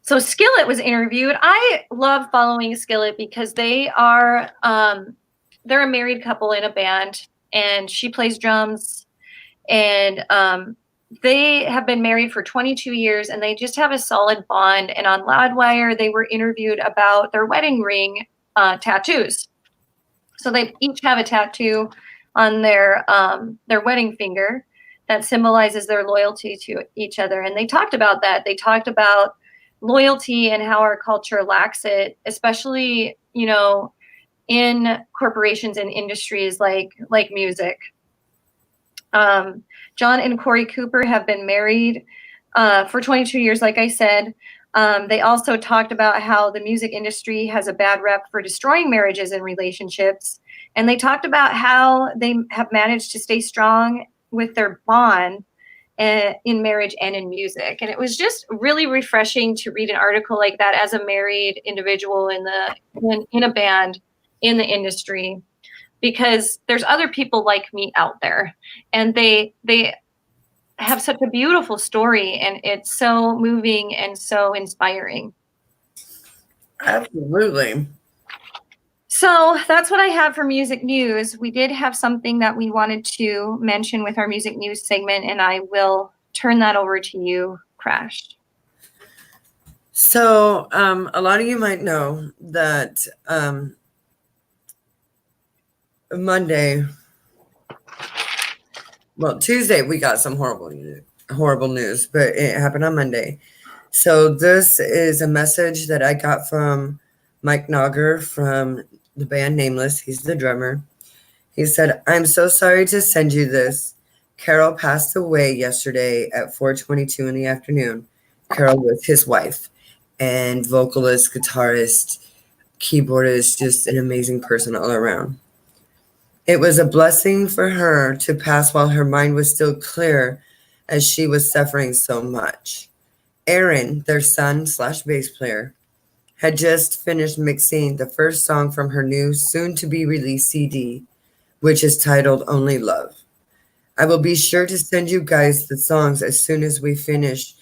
So Skillet was interviewed. I love following Skillet because they are they're a married couple in a band, and she plays drums, and they have been married for 22 years, and they just have a solid bond. And on Loudwire, they were interviewed about their wedding ring tattoos. So they each have a tattoo on their wedding finger that symbolizes their loyalty to each other. And they talked about that. They talked about loyalty and how our culture lacks it, especially, you know, in corporations and industries like music. John and Corey Cooper have been married for 22 years, like I said. They also talked about how the music industry has a bad rep for destroying marriages and relationships. And they talked about how they have managed to stay strong with their bond in marriage and in music. And it was just really refreshing to read an article like that as a married individual in a band in the industry, because there's other people like me out there, and they have such a beautiful story, and it's so moving and so inspiring. Absolutely. So that's what I have for music news. We did have something that we wanted to mention with our music news segment, and I will turn that over to you, Crash. So a lot of you might know that Tuesday we got some horrible news, but it happened on Monday. So this is a message that I got from Mike Nogger from the band Nameless. He's the drummer. He said, "I'm so sorry to send you this. Carol passed away yesterday at 4:22 in the afternoon." Carol was his wife, and vocalist, guitarist, keyboardist, just an amazing person all around. It was a blessing for her to pass while her mind was still clear, as she was suffering so much. Aaron, their son/bass player, had just finished mixing the first song from her new soon-to-be-released CD, which is titled Only Love. I will be sure to send you guys the songs as soon as we finish,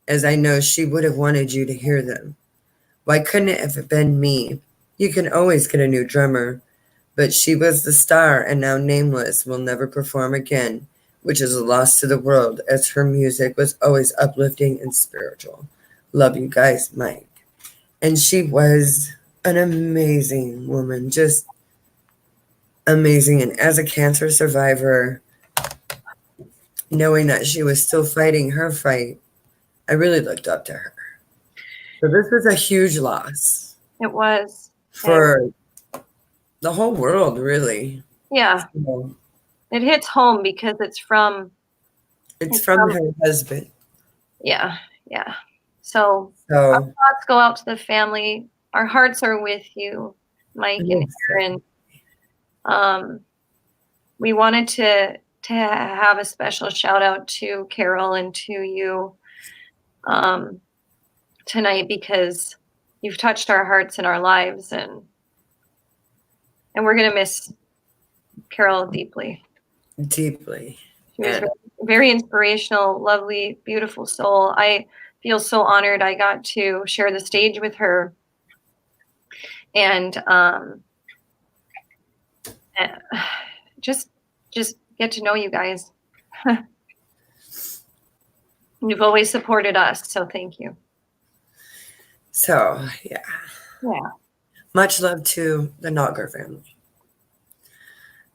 as I know she would have wanted you to hear them. Why couldn't it have been me? You can always get a new drummer. But she was the star, and now Nameless will never perform again, which is a loss to the world, as her music was always uplifting and spiritual. Love you guys, Mike. And she was an amazing woman, just amazing. And as a cancer survivor, knowing that she was still fighting her fight, I really looked up to her. So this was a huge loss. It was. For the whole world, really. Yeah. So, it hits home because it's from her husband. Yeah. So our thoughts go out to the family. Our hearts are with you, Mike and Aaron. We wanted to have a special shout out to Carol and to you tonight, because you've touched our hearts and our lives, and we're going to miss Carol deeply. Deeply. She was very inspirational, lovely, beautiful soul. I feel so honored I got to share the stage with her. And just get to know you guys. You've always supported us, so thank you. So, yeah. Much love to the Nogger family.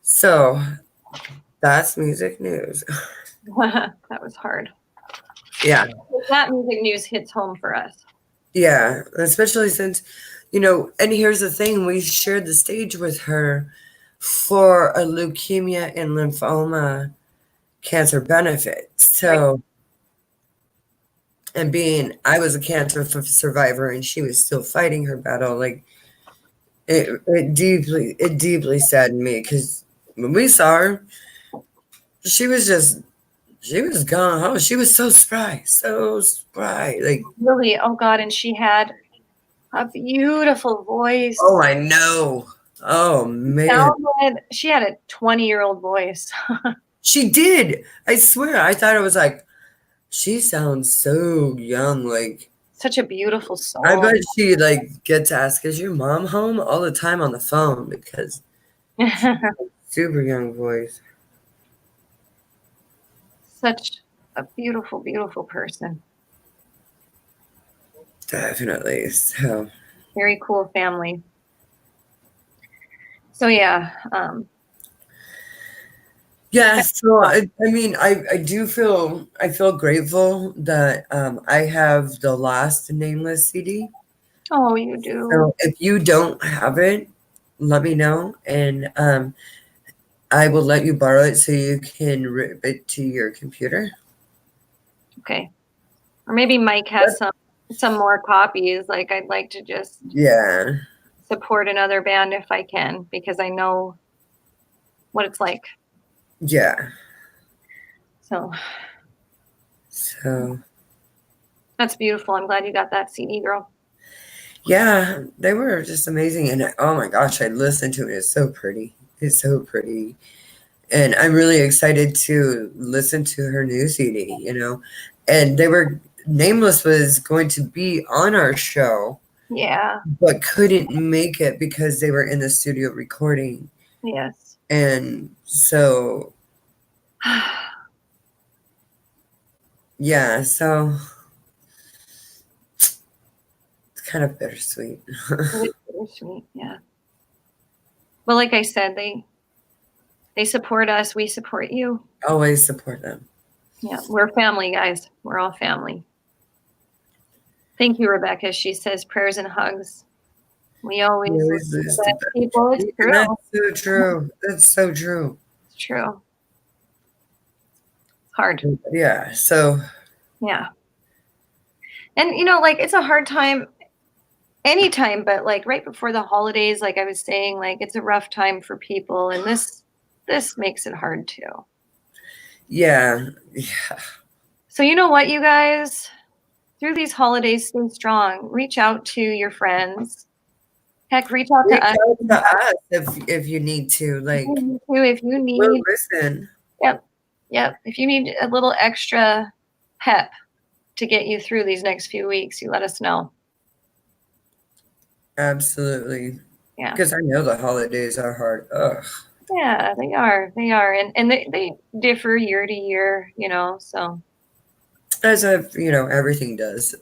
So, that's music news. That was hard. Yeah. That music news hits home for us. Yeah. Especially since, and here's the thing, we shared the stage with her for a leukemia and lymphoma cancer benefit. So, and I was a cancer survivor and she was still fighting her battle, like it deeply saddened me because when we saw her, she was gone. Oh, she was so spry, like Really, oh God, and she had a beautiful voice. oh, I know. Oh man, She had a 20-year-old voice. she did. I swear, I thought it was like she sounds so young. Like Such a beautiful soul. I bet she like gets asked, "Is your mom home?" all the time on the phone because super young voice. Such a beautiful, beautiful person. Definitely. So Very cool family. So yeah. Yeah, so I mean, I feel grateful that I have the last Nameless CD. Oh, you do. So if you don't have it, let me know, and I will let you borrow it so you can rip it to your computer. Okay. Or maybe Mike has some more copies. Like I'd like to just support another band if I can, because I know what it's like. Yeah. So that's beautiful. I'm glad you got that CD, girl. Yeah, they were just amazing. And oh my gosh, I listened to it. It's so pretty. It's so pretty. And I'm really excited to listen to her new CD, And Nameless was going to be on our show. Yeah. But couldn't make it because they were in the studio recording. Yes. And so yeah, so it's kind of bittersweet. It's bittersweet, yeah. Well, like I said, they support us, we support you. Always support them. Yeah, we're family, guys. We're all family. Thank you, Rebecca. She says prayers and hugs. We always lose the best people. It's true. That's so true. That's so true. It's true. It's hard. Yeah. So. Yeah. And like it's a hard time anytime, but like right before the holidays, like I was saying, like it's a rough time for people, and this makes it hard too. Yeah. Yeah. So you know what, you guys? Through these holidays, stay strong. Reach out to your friends. Heck, reach out to us if you need to. Like, if you need, we'll listen. Yep. If you need a little extra pep to get you through these next few weeks, you let us know. Absolutely. Yeah. Because I know the holidays are hard. Ugh. Yeah, they are. And they differ year to year, so. As everything does.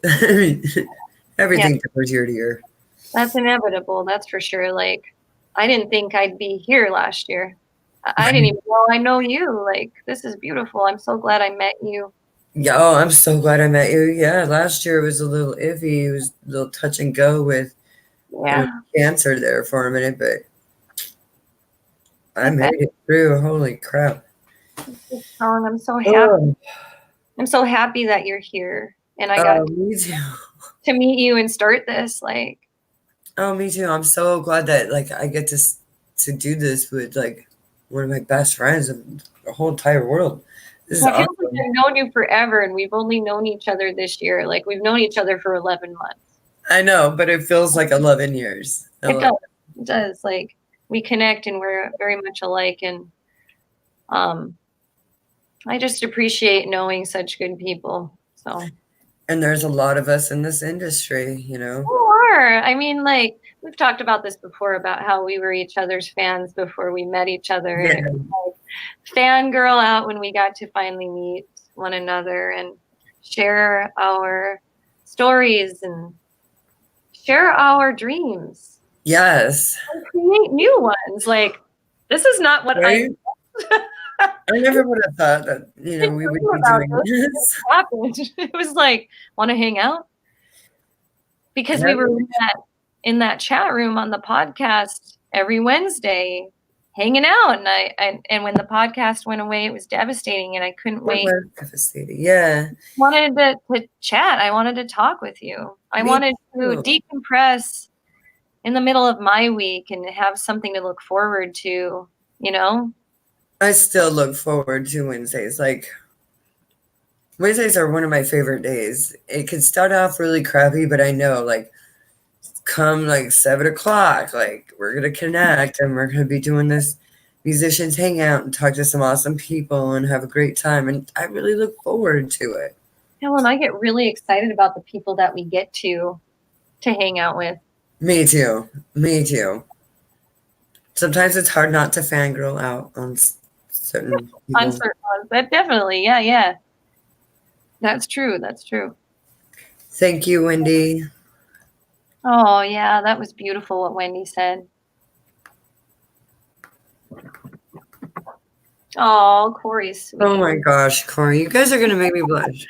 Everything differs year to year. That's inevitable. That's for sure. Like, I didn't think I'd be here last year. I didn't even know I know you. Like, this is beautiful. I'm so glad I met you. Yeah, oh, I'm so glad I met you. Yeah, last year was a little iffy. It was a little touch and go with cancer there for a minute, but I made it through. Holy crap. I'm so happy. I'm so happy that you're here. And I got to meet you and start this. Like, oh, me too. I'm so glad that like I get to do this with like one of my best friends in the whole entire world. This is awesome. Like I've known you forever, and we've only known each other this year. Like we've known each other for 11 months. I know, but it feels like 11 years. It does. Like we connect, and we're very much alike. And I just appreciate knowing such good people. So. And there's a lot of us in this industry, Who are? I mean, like we've talked about this before about how we were each other's fans before we met each other. Yeah. And it was like fangirl out when we got to finally meet one another and share our stories and share our dreams. Yes. And create new ones. Like this is not what I never would have thought that, we would be doing this. Happened. It was like, want to hang out? Because we were in that chat room on the podcast every Wednesday hanging out. And when the podcast went away, it was devastating and I couldn't wait. It was devastating. Yeah. I wanted to chat. I wanted to talk with you. I wanted to decompress in the middle of my week and have something to look forward to, I still look forward to Wednesdays. Like, Wednesdays are one of my favorite days. It could start off really crappy, but I know, like, come like 7:00, like, we're gonna connect and we're gonna be doing this musicians hangout and talk to some awesome people and have a great time. And I really look forward to it. Helen, I get really excited about the people that we get to hang out with. Me too. Sometimes it's hard not to fangirl out on certain people. On certain ones, but definitely, yeah. That's true. Thank you, Wendy. Oh, yeah, that was beautiful what Wendy said. Oh, Corey's sweet. Oh my gosh, Corey, you guys are going to make me blush.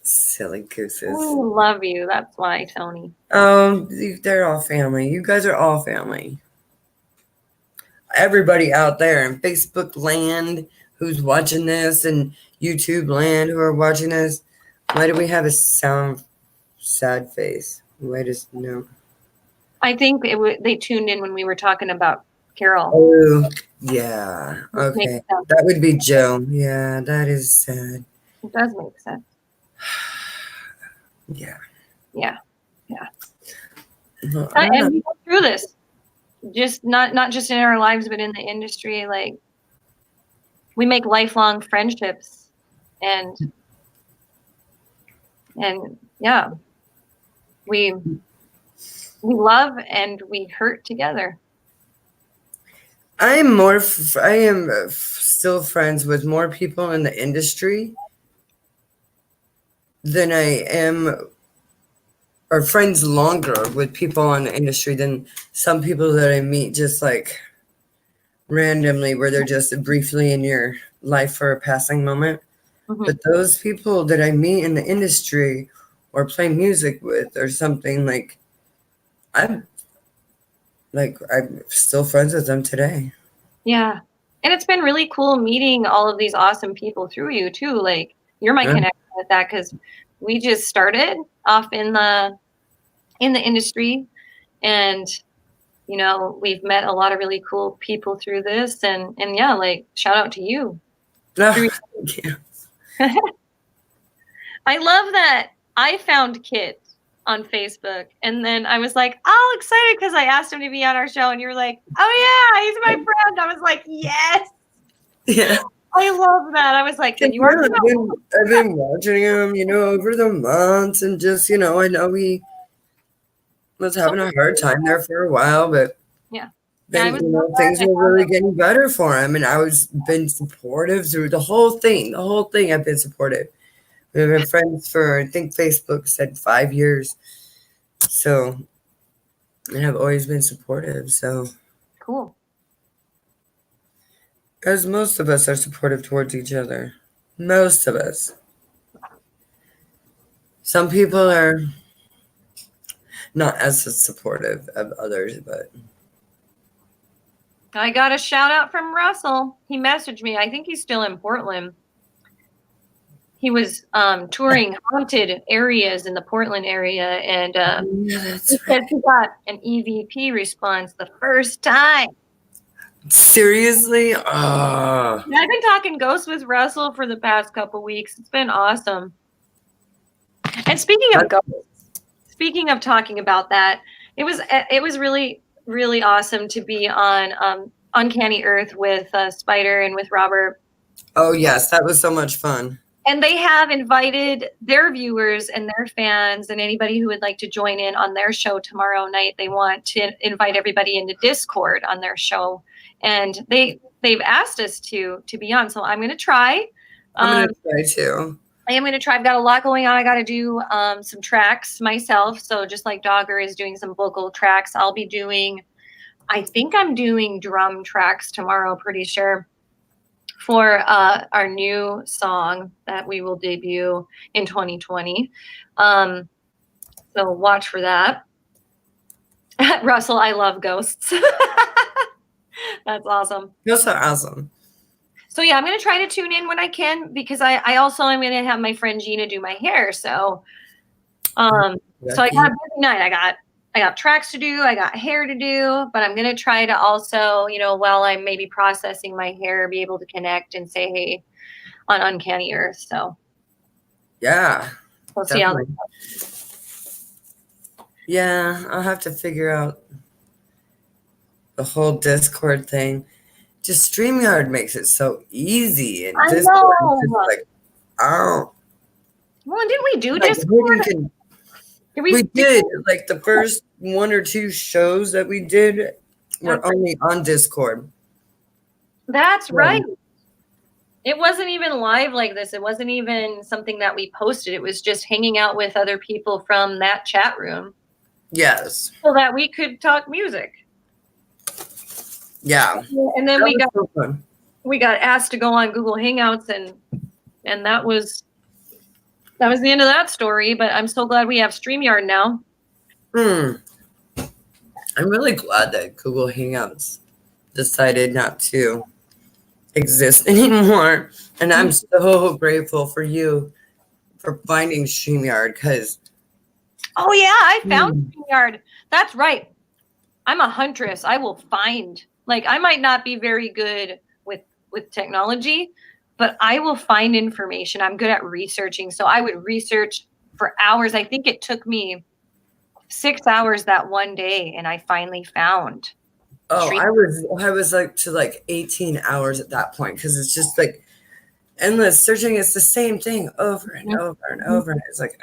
Silly gooses. We love you. That's why, Tony. Oh, they're all family. You guys are all family. Everybody out there in Facebook land who's watching this and YouTube land who are watching this, why do we have a sad face? Why does no? I think they tuned in when we were talking about Carol. Oh, yeah. Okay. That would be Joe. Yeah, that is sad. It does make sense. Yeah. Well, and we go through this, just not just in our lives, but in the industry. Like, we make lifelong friendships, and yeah, we love and we hurt together. I am still friends with more people in the industry than I am, or friends longer with people in the industry than some people that I meet just like randomly, where they're just briefly in your life for a passing moment. Mm-hmm. But those people that I meet in the industry or play music with or something, like, I'm still friends with them today. Yeah. And it's been really cool meeting all of these awesome people through you too. Like, you're my connection with that, because we just started off in the industry, and we've met a lot of really cool people through this, and yeah, like, shout out to you. Thank you. I love that I found Kit on Facebook, and then I was like all excited because I asked him to be on our show, and you were like, oh yeah, he's my friend. I was like, yes. Yeah. I love that. I was like, can you work? I've been watching him, over the months, and just, I know he was having a hard time there for a while, but then, things were really getting better for him, and I was been supportive through the whole thing. I've been supportive. We've been friends for, I think Facebook said 5 years, so, and I've always been supportive. So cool. Because most of us are supportive towards each other. Most of us. Some people are not as supportive of others, but. I got a shout out from Russell. He messaged me. I think he's still in Portland. He was touring haunted areas in the Portland area, and he said he got an EVP response the first time. Seriously? I've been talking ghosts with Russell for the past couple weeks. It's been awesome. And speaking of ghosts, speaking of talking about that, it was really, really awesome to be on Uncanny Earth with Spider and with Robert. Oh yes, that was so much fun. And they have invited their viewers and their fans and anybody who would like to join in on their show tomorrow night. They want to invite everybody into Discord on their show. And they've asked us to be on. So I'm going to try. I'm going to try too. I am going to try. I've got a lot going on. I got to do some tracks myself. So just like Dogger is doing some vocal tracks, I'll be doing I think I'm doing drum tracks tomorrow, pretty sure, for our new song that we will debut in 2020. So watch for that. Russell, I love ghosts. That's awesome. Those are awesome. So yeah, I'm gonna try to tune in when I can, because I also am gonna have my friend Gina do my hair. So so I got a busy night. I got tracks to do, I got hair to do, but I'm gonna try to also, while I'm maybe processing my hair, be able to connect and say hey on Uncanny Earth. So yeah, we'll see how that definitely. Yeah, I'll have to figure out the whole Discord thing. Just StreamYard makes it so easy, and I Discord is know. just like, oh, Well, didn't we do like Discord? we did like the first 1 or 2 shows that we did were only on Discord. That's right. It wasn't even live like this. It wasn't even something that we posted. It was just hanging out with other people from that chat room. Yes. So that we could talk music. Yeah. And then That was so fun. we got asked to go on Google Hangouts, and that was the end of that story. But I'm so glad we have StreamYard now. I'm really glad that Google Hangouts decided not to exist anymore. And I'm so grateful for you for finding StreamYard, because oh yeah, I found StreamYard. That's right. I'm a huntress. I will find, like, I might not be very good with technology, but I will find information. I'm good at researching. So I would research for hours. I think it took me 6 hours that one day, and I finally found. Oh, I was like to like 18 hours at that point, because it's just like endless searching. It's the same thing over and over and over. And it's like,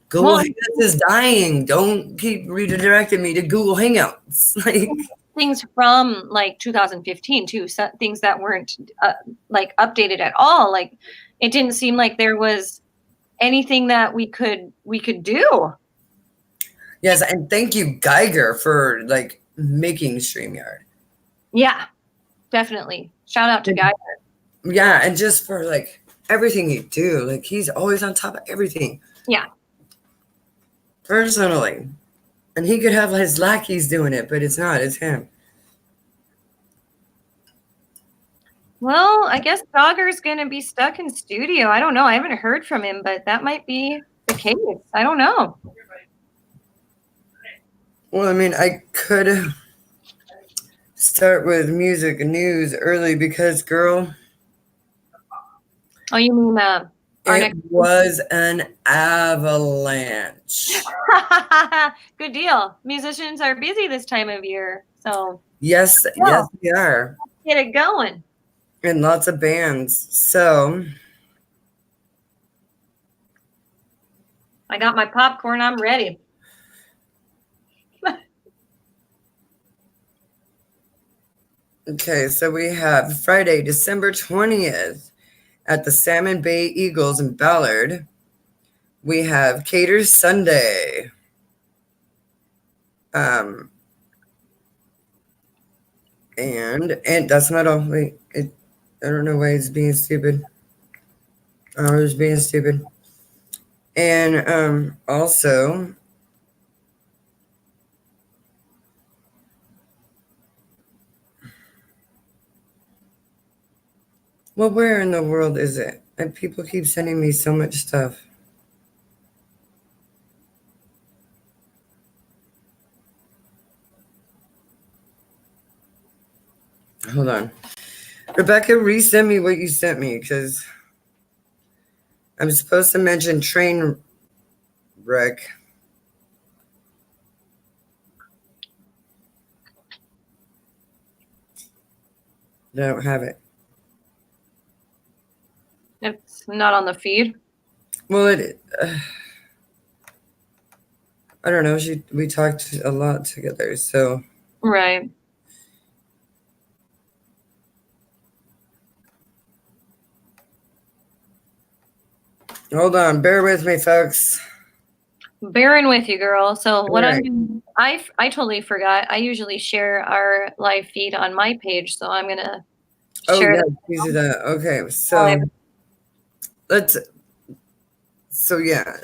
Google Hangouts is dying. Don't keep redirecting me to Google Hangouts. Like things from like 2015 too, so things that weren't like updated at all. Like it didn't seem like there was anything that we could do. Yes, and thank you, Geiger, for like making StreamYard. Yeah, definitely. Shout out to Geiger. Yeah, and just for like everything you do. Like he's always on top of everything. Yeah. Personally. And he could have his lackeys doing it, but it's not, it's him. Well, I guess Dogger's gonna be stuck in studio. I don't know. I haven't heard from him, but that might be the case. I don't know. Well, I mean, I could start with music and news early because, girl. Oh, you mean it was an avalanche. Good deal. Musicians are busy this time of year, so yes, yes, they are. Let's get it going. And lots of bands. So I got my popcorn. I'm ready. Okay, so we have Friday, December 20th at the Salmon Bay Eagles in Ballard. We have Cater's Sunday. And that's not all. Wait, I don't know why it's being stupid. I was being stupid. And also well, where in the world is it? And people keep sending me so much stuff. Hold on. Rebecca, resend me what you sent me, because I'm supposed to mention train wreck. I don't have it. It's not on the feed. Well, I don't know. We talked a lot together, so. Right. Hold on. Bear with me, folks. bearing with you, girl. So what Right. I'm doing, I totally forgot. I usually share our live feed on my page, so I'm gonna Oh share yeah, the please do that. Okay, live. so let's. So yeah,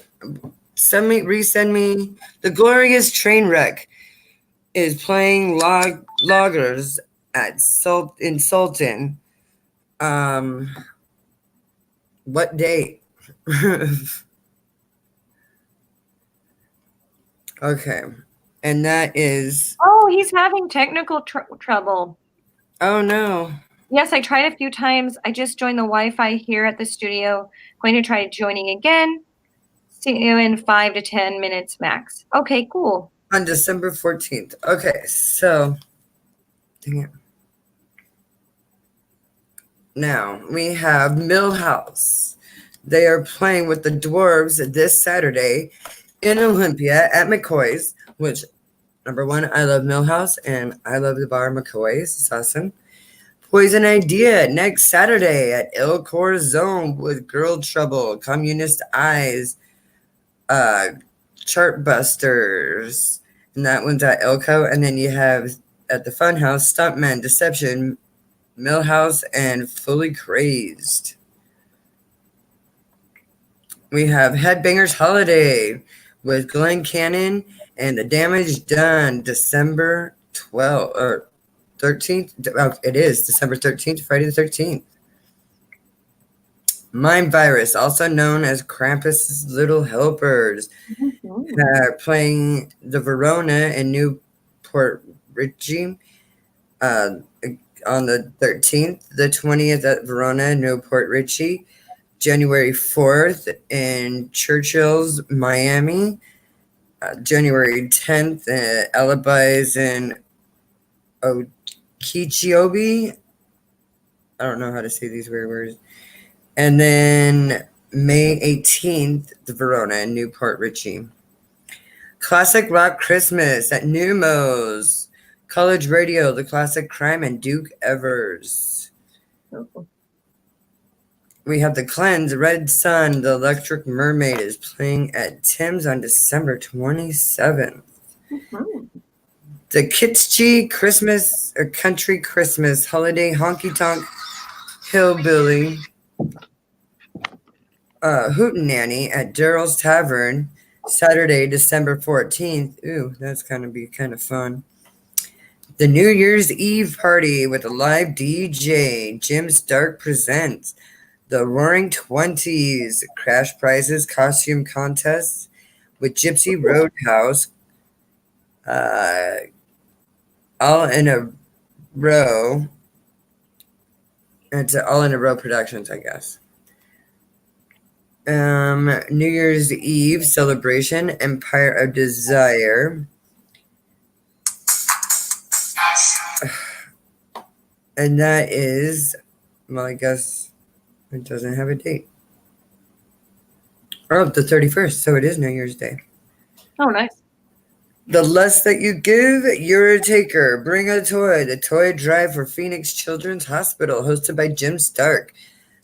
resend me the glorious train wreck is playing loggers at in Sultan. What date? Okay, and that is. Oh, he's having technical trouble. Oh no. Yes, I tried a few times. I just joined the Wi-Fi here at the studio. Going to try joining again. See you in 5 to 10 minutes max. Okay, cool. On December 14th. Okay, so dang it. Now we have Millhouse. They are playing with the Dwarves this Saturday in Olympia at McCoy's, which, number one, I love Millhouse and I love the bar McCoy's. It's awesome. Poison Idea next Saturday at Il Corazon with Girl Trouble, Communist Eyes, Chartbusters, and that one's at Ilco. And then you have at the Funhouse, Stuntman, Deception, Millhouse, and Fully Crazed. We have Headbangers Holiday with Glenn Cannon and The Damage Done, December 12th or 13th. Oh, it is December 13th, Friday the 13th. Mind Virus, also known as Krampus's Little Helpers, playing the Verona in Newport Richie on the 13th, the 20th at Verona, Newport Richie, January 4th in Churchill's, Miami, January 10th at Alibis in Okeechobee. I don't know how to say these weird words. And then May 18th, the Verona in Newport Richie. Classic Rock Christmas at Numos. College Radio, The Classic Crime, and Duke Evers. We have The Cleanse, Red Sun, The Electric Mermaid is playing at Tim's on December 27th. The Kitschy Christmas, or Country Christmas, Holiday Honky Tonk Hillbilly, Hootenanny at Daryl's Tavern, Saturday, December 14th. Ooh, that's gonna be kind of fun. The New Year's Eve party with a live DJ. Jim Stark presents the Roaring Twenties, Crash Prizes, Costume Contests with Gypsy Roadhouse, all in a row. It's all in a row productions, I guess. New Year's Eve celebration, Empire of Desire. And that is, well, I guess it doesn't have a date. Oh, the 31st, so it is New Year's Day. Oh, nice. The less that you give, you're a taker. Bring a toy. The toy drive for Phoenix Children's Hospital, hosted by Jim Stark.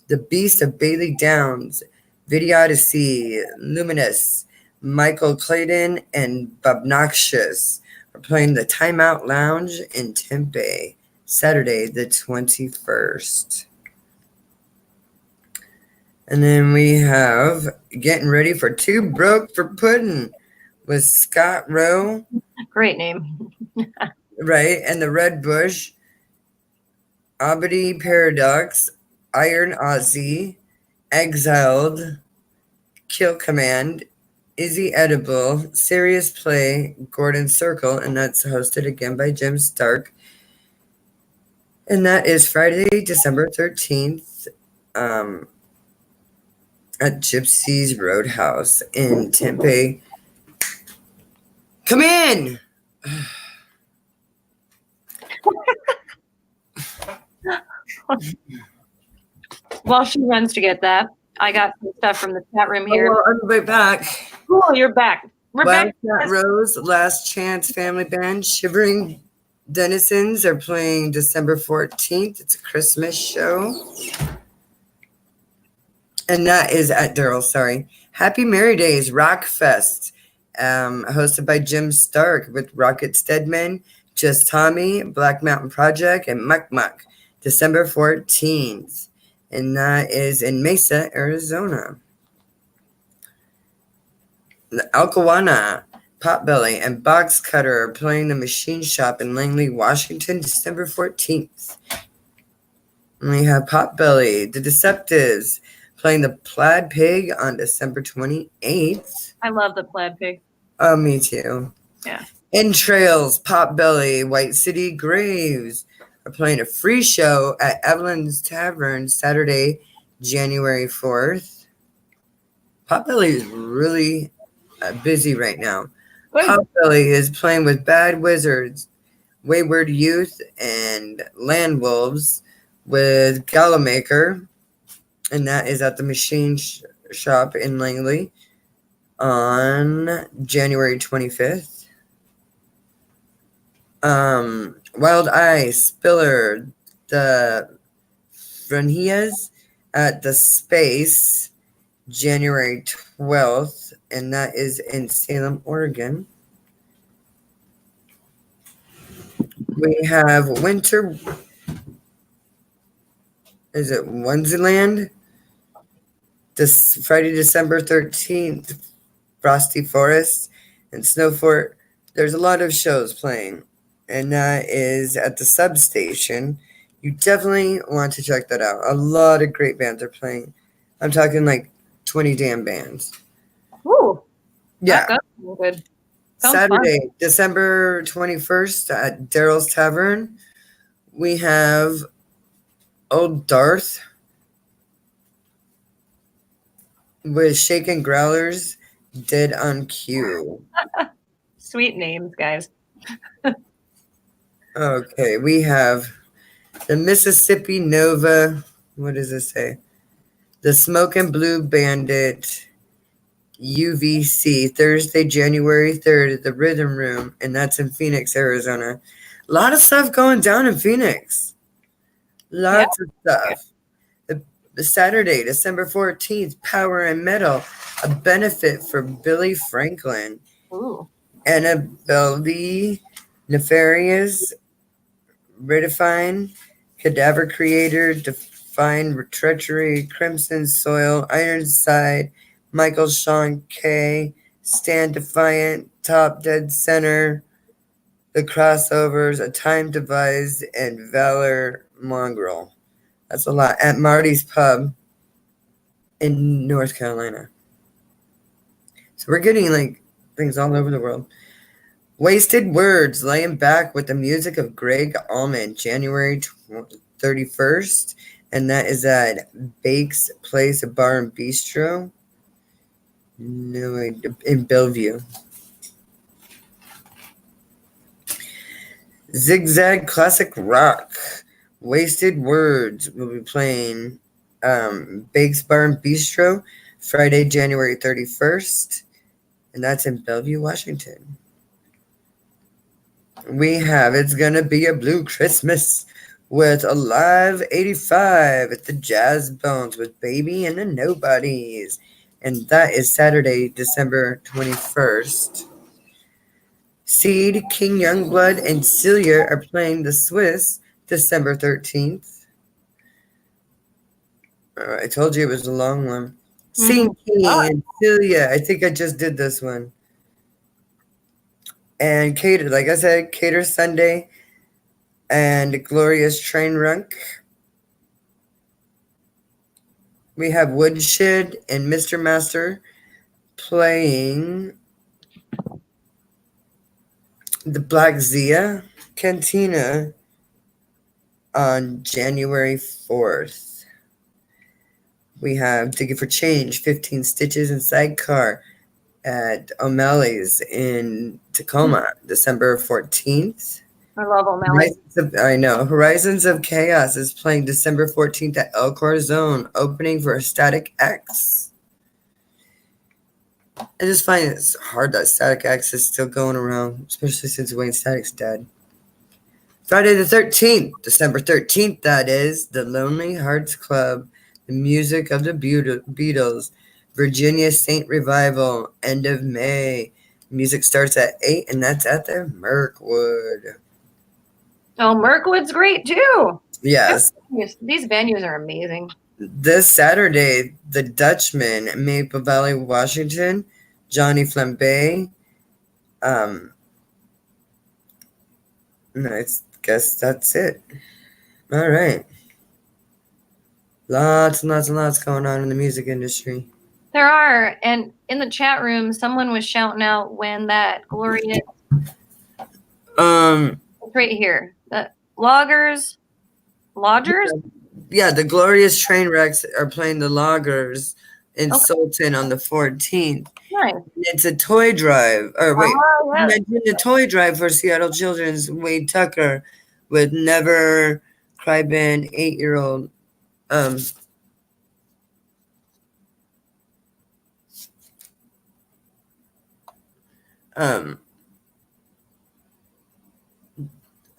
The Beast of Bailey Downs, Videodyssey, Luminous, Michael Clayton, and Bobnoxious are playing the Timeout Lounge in Tempe, Saturday the 21st. And then we have Getting Ready for Too Broke for Puddin' with Scott Rowe. Great name. Right, and the Red Bush, Abadi Paradox, Iron Ozzy, Exiled, Kill Command, Izzy Edible, Serious Play, Gordon Circle, and that's hosted again by Jim Stark. And that is Friday, December 13th, at Gypsy's Roadhouse in Tempe. Come in! While she runs to get that, I got some stuff from the chat room here. Oh, well, I'm right back. Cool, you're back. Rebecca Rose, Last Chance Family Band, Shivering Denizens are playing December 14th. It's a Christmas show. And that is at Durrell, sorry. Happy Merry Days, Rock Fest hosted by Jim Stark with Rocket Stedman, Just Tommy, Black Mountain Project, and Muck Muck, December 14th. And that is in Mesa, Arizona. The Alcoana, Potbelly, and Box Cutter are playing the Machine Shop in Langley, Washington, December 14th. And we have Potbelly, The Deceptives, playing the Plaid Pig on December 28th. I love the Plaid Pig. Oh, me too. Yeah. Entrails, Potbelly, White City Graves are playing a free show at Evelyn's Tavern Saturday, January 4th. Potbelly is really busy right now. Good. Potbelly is playing with Bad Wizards, Wayward Youth, and Land Wolves with Gallowmaker, and that is at the Machine Shop in Langley on January 25th. Wild Eye, Spiller, the Franjias at the Space, January 12th, and that is in Salem, Oregon. We have Winter, is it Wonderland? This Friday, December 13th, Frosty Forest and Snowfort. There's a lot of shows playing, and that is at the Substation. You definitely want to check that out. A lot of great bands are playing. I'm talking like 20 damn bands. Ooh. Yeah. Good. Sounds Saturday, fun. December 21st at Daryl's Tavern, we have Old Darth with Shaken Growlers, Dead on Cue. Sweet names, guys. Okay, we have the Mississippi Nova. What does it say? The Smoke and Blue Bandit UVC, Thursday, January 3rd at the Rhythm Room, and that's in Phoenix, Arizona. A lot of stuff going down in Phoenix. Lots of stuff. The Saturday, December 14th, Power and Metal, a benefit for Billy Franklin. Ooh. Annabelle Lee, Nefarious, Redefine, Cadaver Creator, Define Treachery, Crimson Soil, Ironside, Michael Sean K, Stand Defiant, Top Dead Center, The Crossovers, A Time Devised, and Valor Mongrel. That's a lot. At Marty's Pub in North Carolina. So we're getting like things all over the world. Wasted Words, laying back with the music of Greg Allman, January 31st. And that is at Bake's Place, a bar and bistro. No, in Bellevue. Zigzag Classic Rock, Wasted Words will be playing Bake's Bar and Bistro Friday, January 31st. And that's in Bellevue, Washington. We have It's Gonna Be a Blue Christmas with Alive 85 at the Jazz Bones with Baby and the Nobodies. And that is Saturday, December 21st. Seed, King Youngblood, and Celia are playing the Swiss December 13th. I told you it was a long one. Seed, King, and Celia. I think I just did this one. And Cater, like I said, Cater Sunday and Glorious Train Runk. We have Woodshed and Mr. Master playing the Black Zia Cantina on January 4th. We have Digging for Change, 15 Stitches and Sidecar at O'Malley's in Tacoma, December 14th. I love O'Malley. Horizons of Chaos is playing December 14th at El Corazon, opening for Static X. I just find it's hard that Static X is still going around, especially since Wayne Static's dead. Friday the 13th, December 13th, that is, the Lonely Hearts Club, the music of the Beatles, Virginia Saint Revival, end of May, Music starts at 8, and that's at the Mirkwood. Oh, Mirkwood's great too. Yes. These venues are amazing. This Saturday, the Dutchman, Maple Valley, Washington, Johnny Flambe. I guess that's it. All right. Lots and lots and lots going on in the music industry. There are, and in the chat room, someone was shouting out when that glorious. It's right here. The Lodgers. Yeah, the Glorious Trainwrecks are playing the Loggers in Sultan on the 14th. Nice. It's a toy drive. Or wait, yeah. imagine a toy drive for Seattle Children's Wade Tucker with Never Cry Band 8-year-old.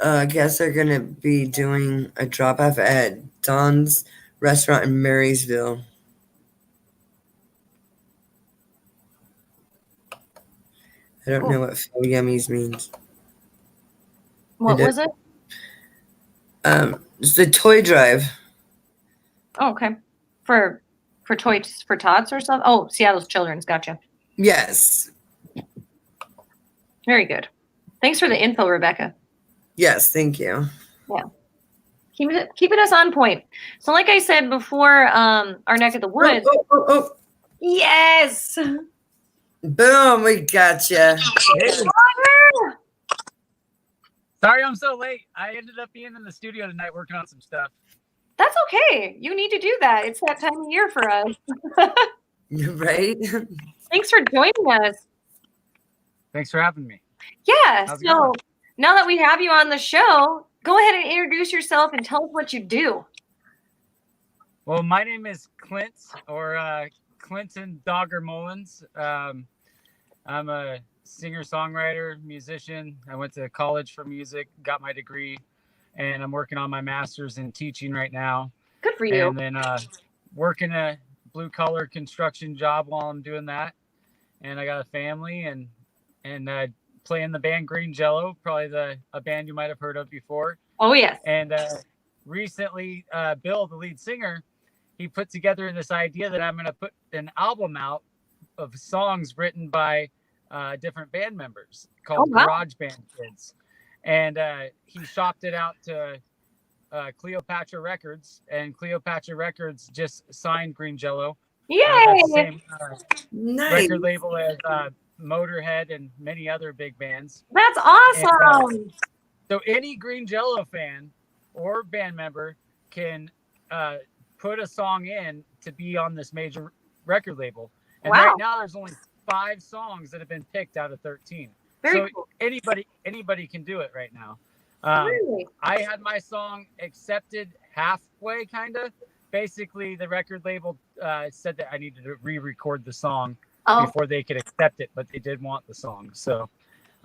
I guess they're gonna be doing a drop off at Don's restaurant in Marysville. I don't know what Phil Yummies means. What was it? It's the toy drive. Oh, okay. For toys for tots or something? Oh, Seattle's Children's, gotcha. Yes. Very good. Thanks for the info, Rebecca. Yes, thank you. Yeah. Keeping us on point. So like I said before, our neck of the woods. Oh. Yes. Boom, we gotcha. Sorry I'm so late. I ended up being in the studio tonight working on some stuff. That's okay. You need to do that. It's that time of year for us. Right? Thanks for joining us. Thanks for having me. Yeah. So now that we have you on the show, go ahead and introduce yourself and tell us what you do. Well, my name is Clint, or Clinton Dogger Mullins. I'm a singer-songwriter, musician. I went to college for music, got my degree, and I'm working on my master's in teaching right now. Good for you. And then working a blue-collar construction job while I'm doing that. And I got a family and play in the band Green Jello, probably a band you might have heard of before. Oh, yes. And recently, Bill, the lead singer, he put together this idea that I'm going to put an album out of songs written by different band members called Garage Band Kids. And he shopped it out to Cleopatra Records, and Cleopatra Records just signed Green Jello. Yay! Same Nice. record label as Motorhead and many other big bands. That's awesome. And, so any Green Jello fan or band member can put a song in to be on this major record label. And right now there's only 5 songs that have been picked out of 13. Very cool. Anybody can do it right now. Really? I had my song accepted halfway, kind of. Basically, the record label said that I needed to re-record the song before they could accept it, but they did want the song. So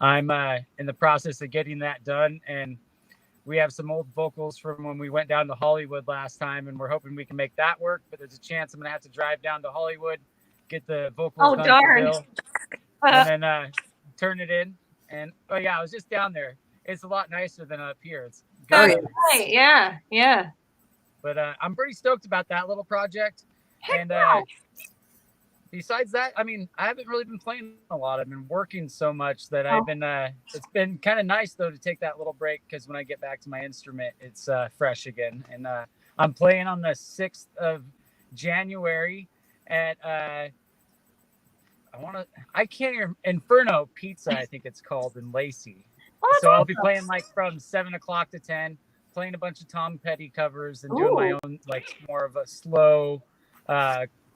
I'm in the process of getting that done, and we have some old vocals from when we went down to Hollywood last time, and we're hoping we can make that work, but there's a chance I'm going to have to drive down to Hollywood, get the vocals done for Bill, and then turn it in. And I was just down there. It's a lot nicer than up here. It's good. Right. Yeah. But I'm pretty stoked about that little project. Heck and besides that, I mean, I haven't really been playing a lot. I've been working so much that I've been it's been kind of nice though to take that little break, because when I get back to my instrument, it's fresh again. And I'm playing on the 6th of January at Inferno Pizza, I think it's called, in Lacey. So I'll be playing like from 7 o'clock to 10, playing a bunch of Tom Petty covers and doing my own, like, more of a slow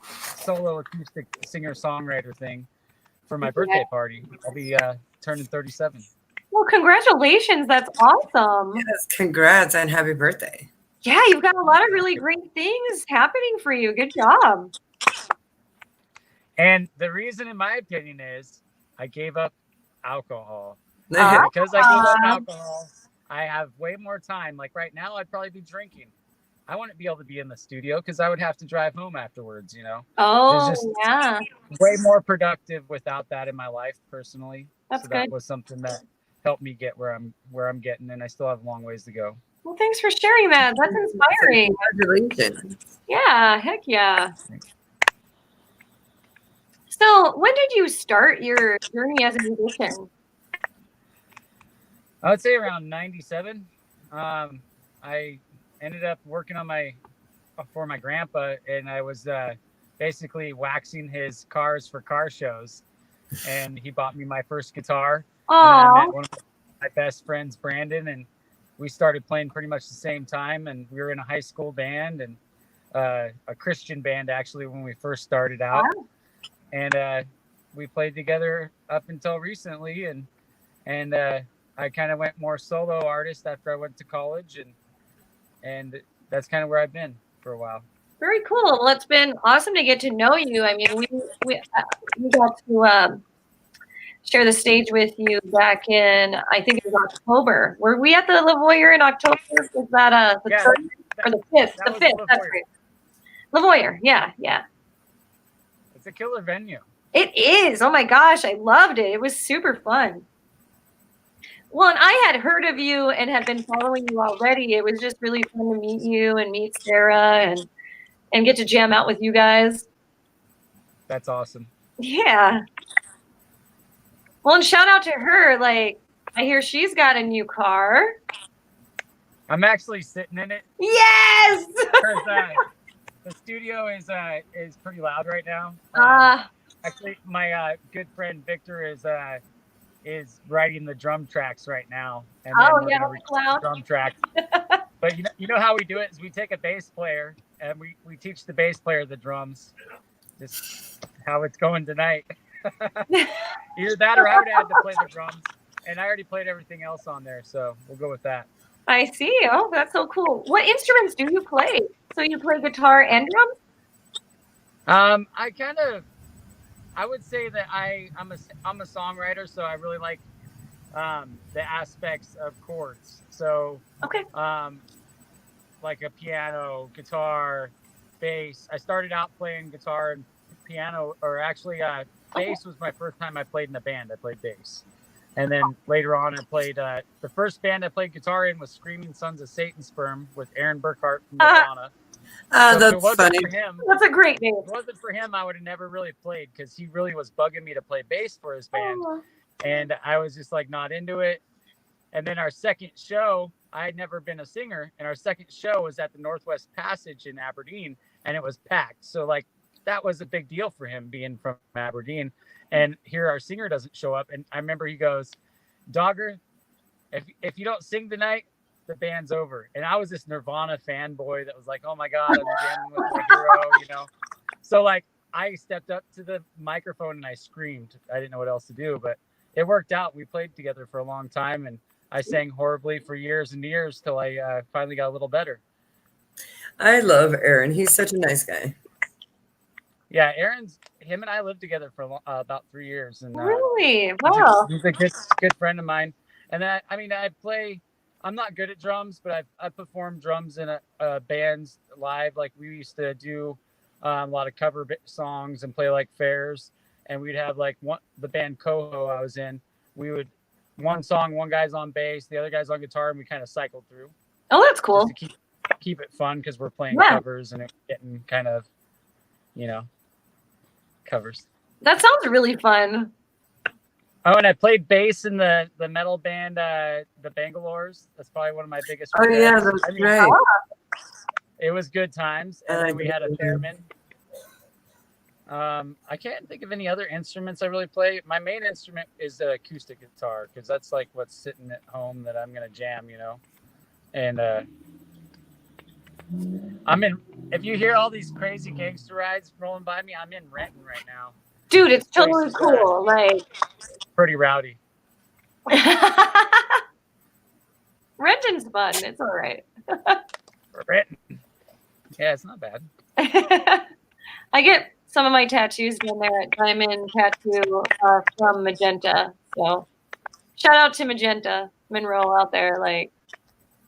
solo acoustic singer-songwriter thing for my birthday party. I'll be turning 37. Well, congratulations. That's awesome. Yes, congrats and happy birthday. Yeah, you've got a lot of really great things happening for you. Good job. And the reason, in my opinion, is I gave up alcohol. Because I gave up alcohol, I have way more time. Like right now, I'd probably be drinking. I wouldn't be able to be in the studio because I would have to drive home afterwards, you know. Oh, There's just yeah. way more productive without that in my life personally. That's so good. that was something that helped me get where I'm getting, and I still have a long ways to go. Well, thanks for sharing that. That's inspiring. Congratulations. Yeah, heck yeah. So, when did you start your journey as a musician? I would say around 97. I ended up working on for my grandpa, and I was basically waxing his cars for car shows, and he bought me my first guitar. And I met one of my best friends, Brandon, and we started playing pretty much the same time, and we were in a high school band and a Christian band actually when we first started out. Wow. And we played together up until recently, and I kind of went more solo artist after I went to college, and that's kind of where I've been for a while. Very cool. Well, it's been awesome to get to know you. I mean, we got to share the stage with you back in, I think it was October. Were we at the Lavoyer in October? Was that the 3rd or the 5th? The 5th. That's right. Lavoyer. Yeah, yeah. It's a killer venue. It is. Oh my gosh, I loved it. It was super fun. Well, and I had heard of you and had been following you already. It was just really fun to meet you and meet Sarah and get to jam out with you guys. That's awesome. Yeah. Well, and shout out to her. Like, I hear she's got a new car. I'm actually sitting in it. Yes. The studio is pretty loud right now. Actually, my good friend Victor is writing the drum tracks right now, and then we're gonna record the drum tracks. But you know how we do it is we take a bass player and we teach the bass player the drums. Just how it's going tonight. Either that or I would have to play the drums, and I already played everything else on there, so we'll go with that. I see. Oh, that's so cool. What instruments do you play? So you play guitar and drums? I would say that I'm a songwriter, so I really like the aspects of chords. So okay, like a piano, guitar, bass. I started out playing guitar and piano, or actually bass was my first time I played in a band. I played bass. And then later on, I played the first band I played guitar in was Screaming Sons of Satan Sperm with Aaron Burkhart from Nirvana. That's funny. That's a great name. If it wasn't for him, I would have never really played because he really was bugging me to play bass for his band. And I was just like not into it. And then our second show, I had never been a singer. And our second show was at the Northwest Passage in Aberdeen, and it was packed. So like that was a big deal for him being from Aberdeen. And here our singer doesn't show up. And I remember he goes, "Dogger, if you don't sing tonight, the band's over." And I was this Nirvana fanboy that was like, "Oh my God, I'm jamming with my hero," you know? So like I stepped up to the microphone and I screamed. I didn't know what else to do, but it worked out. We played together for a long time, and I sang horribly for years and years till I finally got a little better. I love Aaron. He's such a nice guy. Yeah, him and I lived together for about 3 years. And really? Wow. He's a good friend of mine. And I'm not good at drums, but I performed drums in a bands live. Like we used to do a lot of cover songs and play like fairs. And we'd have like the band Coho I was in. We would one song, one guy's on bass, the other guy's on guitar, and we kind of cycled through. Oh, that's cool. Just to keep it fun because we're playing covers and it's getting kind of, covers. That sounds really fun. Oh, and I played bass in the metal band, the Bangalores. That's probably one of my biggest. Oh yeah, that's right. It was good times, and then we had a theremin. I can't think of any other instruments I really play. My main instrument is the acoustic guitar because that's like what's sitting at home that I'm gonna jam, And I'm in. If you hear all these crazy gangster rides rolling by me, I'm in Renton right now. Dude, it's totally cool. Like pretty rowdy. Renton's fun. It's all right. Renton. Yeah, it's not bad. I get some of my tattoos done there at Diamond Tattoo from Magenta. So shout out to Magenta Monroe out there. Like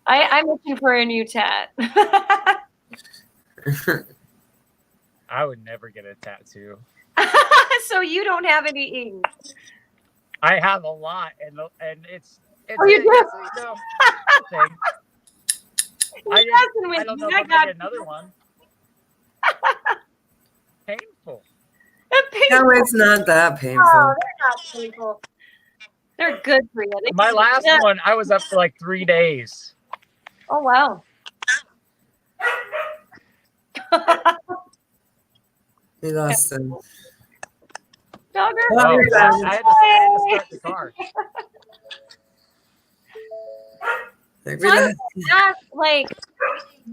I'm looking for a new tat. I would never get a tattoo. So you don't have any ink. I have a lot, and it's Oh, you do? it's, you know, a thing. I don't know if I'm gonna get another one. Painful. No, it's not that painful. Oh, they're not painful. They're good for you. My last one, I was up for like 3 days. Oh, wow. We lost him. Dogger. Oh, I had to start the car. Like,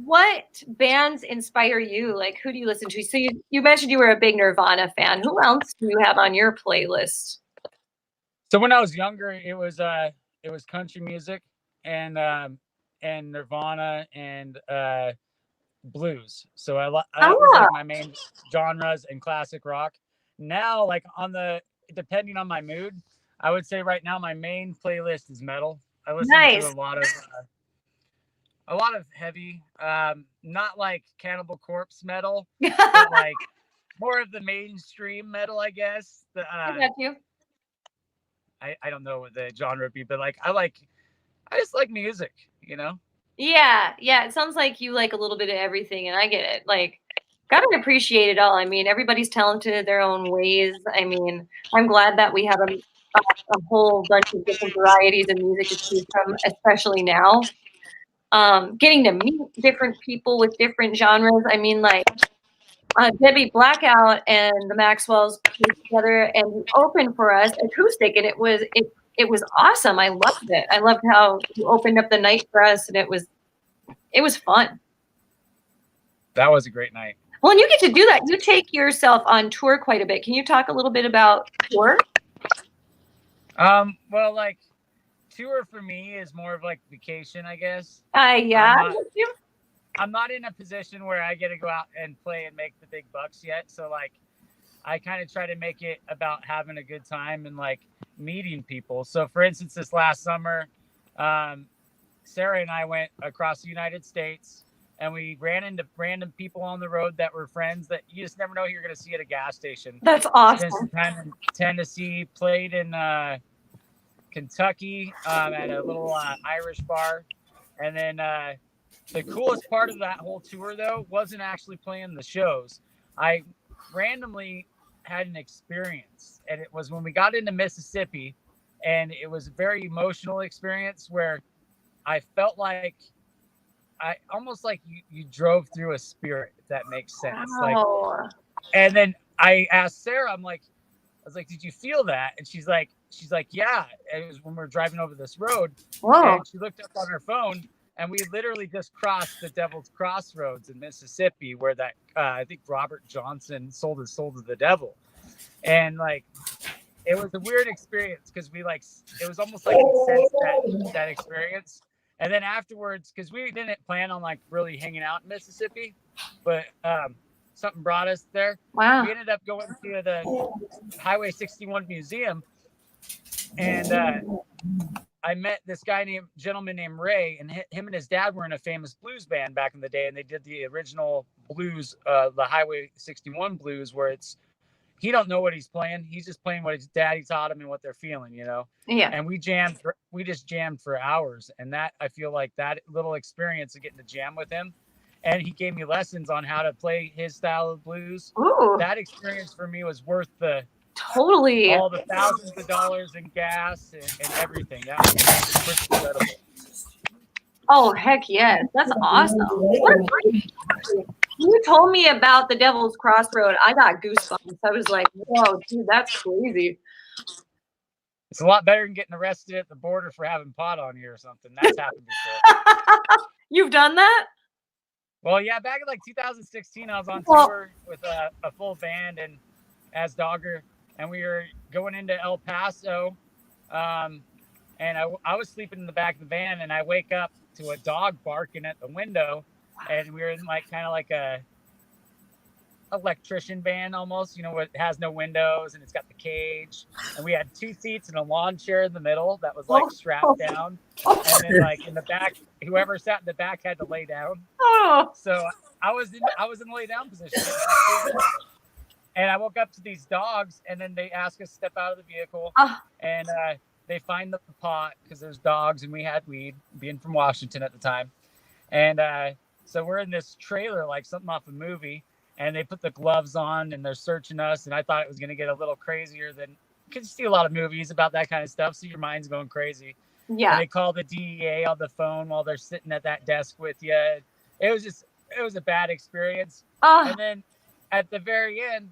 what bands inspire you? Like, who do you listen to? So you mentioned you were a big Nirvana fan. Who else do you have on your playlist? So when I was younger, it was country music and Nirvana and blues. So that was like my main genres and classic rock. Now, like depending on my mood, I would say right now my main playlist is metal. I listen to a lot of heavy, not like Cannibal Corpse metal, but like more of the mainstream metal, I guess. I got you. I don't know what the genre would be, but like I just like music, you know? Yeah. It sounds like you like a little bit of everything, and I get it. Like, gotta appreciate it all. I mean, everybody's talented in their own ways. I mean, I'm glad that we have a whole bunch of different varieties of music to choose from, especially now. Getting to meet different people with different genres. I mean, like, Debbie Blackout and the Maxwells came together and opened for us acoustic, and it was awesome. I loved it. I loved how you opened up the night for us, and it was fun. That was a great night. Well, and you get to do that. You take yourself on tour quite a bit. Can you talk a little bit about tour? Well, like tour for me is more of like vacation, I guess. Yeah. I'm not in a position where I get to go out and play and make the big bucks yet. So like I kind of try to make it about having a good time and like meeting people. So for instance, this last summer, Sarah and I went across the United States and we ran into random people on the road that were friends that you just never know who you're going to see at a gas station. That's awesome. Spent some time in Tennessee, played in Kentucky at a little Irish bar. And then the coolest part of that whole tour, though, wasn't actually playing the shows. I randomly had an experience, and it was when we got into Mississippi, and it was a very emotional experience where I felt like almost like you drove through a spirit, if that makes sense. Wow. Like, and then I asked Sarah, I was like, did you feel that? And she's like, yeah. And it was when we were driving over this road. Whoa. And she looked up on her phone, and we literally just crossed the Devil's Crossroads in Mississippi, where that I think Robert Johnson sold his soul to the devil. And like, it was a weird experience because it was almost like we sensed that experience. And then afterwards, because we didn't plan on like really hanging out in Mississippi, but something brought us there. Wow. We ended up going to the Highway 61 museum, and I met this gentleman named Ray, and him and his dad were in a famous blues band back in the day, and they did the original blues, the Highway 61 blues, where he don't know what he's playing. He's just playing what his daddy taught him and what they're feeling, you know? Yeah. And we just jammed for hours. And that, I feel like that little experience of getting to jam with him, and he gave me lessons on how to play his style of blues. Ooh. That experience for me was worth totally all the thousands of dollars in gas and everything. That was pretty incredible. Oh, heck yes. That's awesome. What a great story. You told me about the Devil's Crossroad. I got goosebumps. I was like, whoa, dude, that's crazy. It's a lot better than getting arrested at the border for having pot on you or something. That's happened before. You've done that? Well, yeah, back in like 2016, I was on tour with a full band and as Dogger, and we were going into El Paso. And I was sleeping in the back of the van, and I wake up to a dog barking at the window. And we were in like kind of like electrician van almost, you know, it has no windows and it's got the cage. And we had 2 seats and a lawn chair in the middle that was like strapped down. And then like in the back, whoever sat in the back had to lay down. Oh, So I was in the lay down position. And I woke up to these dogs, and then they asked us to step out of the vehicle, and they find the pot because there's dogs, and we had weed, being from Washington at the time. And so we're in this trailer like something off a movie, and they put the gloves on, and they're searching us, and I thought it was going to get a little crazier than, because you see a lot of movies about that kind of stuff, so your mind's going crazy. yeah. And they call the DEA on the phone while they're sitting at that desk with you. It was a bad experience. And then at the very end,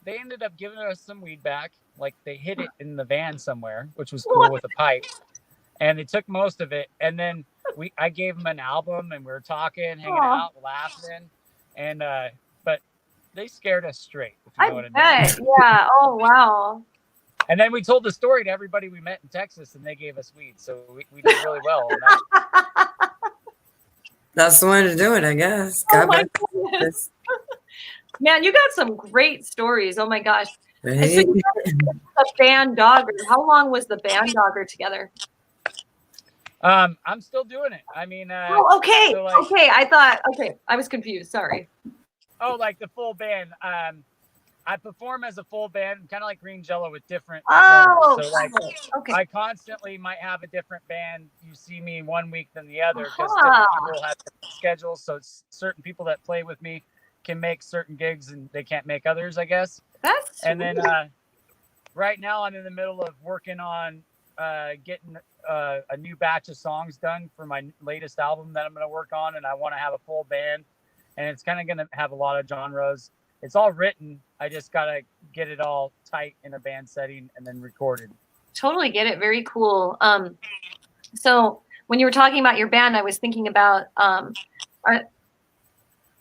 they ended up giving us some weed back. Like they hid it in the van somewhere, which was cool, with a pipe. And they took most of it. And then I gave them an album, and we were talking, hanging out, laughing. And but they scared us straight, if you know what I mean. Yeah. Oh, wow. And then we told the story to everybody we met in Texas, and they gave us weed. So we did really well on that. That's the way to do it, I guess. Oh my goodness. Man, you got some great stories. Oh my gosh. Hey. So you got a band dogger. How long was the band dogger together? I'm still doing it. I mean, okay. So like, I was confused. Sorry. Oh, like the full band. I perform as a full band, kind of like Green Jello, with different Oh, so like okay. I constantly might have a different band. You see me one week than the other, because people have different schedules. So certain people that play with me can make certain gigs and they can't make others, I guess. That's and then right now I'm in the middle of working on getting a new batch of songs done for my latest album that I'm going to work on, and I want to have a full band, and it's kind of going to have a lot of genres. It's all written. I just got to get it all tight in a band setting and then recorded. Totally get it. Very cool. So when you were talking about your band, I was thinking about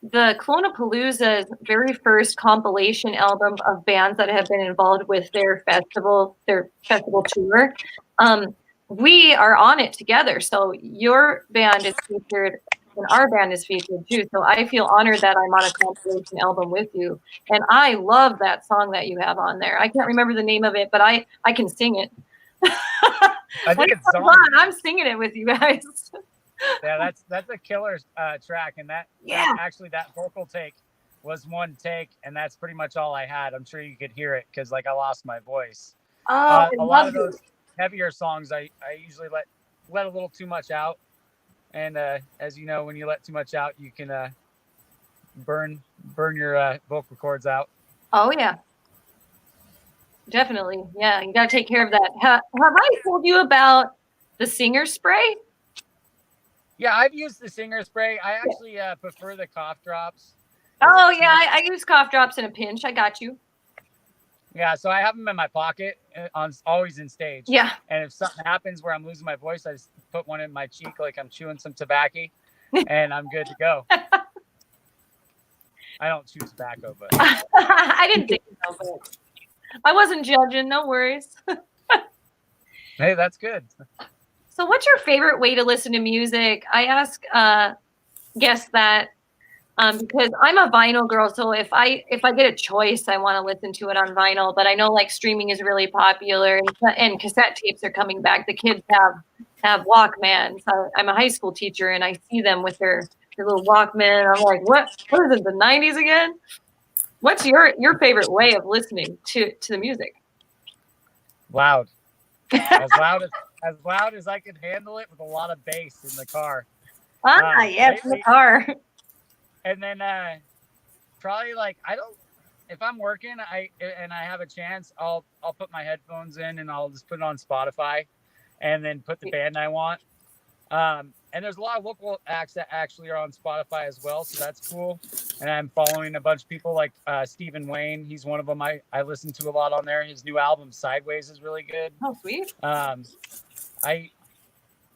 the Clonapalooza's very first compilation album of bands that have been involved with their festival tour. We are on it together. So your band is featured and our band is featured too. So I feel honored that I'm on a compilation album with you. And I love that song that you have on there. I can't remember the name of it, but I can sing it. I think it's fun. I'm singing it with you guys. Yeah, that's a killer track, and that vocal take was one take, and that's pretty much all I had. I'm sure you could hear it because like I lost my voice. A lot of those heavier songs, I usually let a little too much out, and as you know, when you let too much out, you can burn your vocal cords out. Oh yeah, definitely. Yeah, you got to take care of that. Have I told you about the singer spray? Yeah, I've used the singer spray. I actually prefer the cough drops. Oh yeah, I use cough drops in a pinch. I got you. Yeah, so I have them in my pocket, always in stage. Yeah. And if something happens where I'm losing my voice, I just put one in my cheek like I'm chewing some tobacco, and I'm good to go. I don't chew tobacco, but I didn't think so. But I wasn't judging. No worries. Hey, that's good. So what's your favorite way to listen to music? I ask guests that because I'm a vinyl girl. So if I get a choice, I want to listen to it on vinyl. But I know like streaming is really popular, and cassette tapes are coming back. The kids have Walkmans. I'm a high school teacher, and I see them with their little Walkman. I'm like, what is it, the 90s again? What's your favorite way of listening to the music? Loud. As loud as I can handle it, with a lot of bass in the car. Yes, in the car. And then probably like if I'm working, I have a chance, I'll put my headphones in and I'll just put it on Spotify, and then put the band I want. And there's a lot of local acts that actually are on Spotify as well, so that's cool. And I'm following a bunch of people like Stephen Wayne. He's one of them I listen to a lot on there. His new album Sideways is really good. Oh, sweet.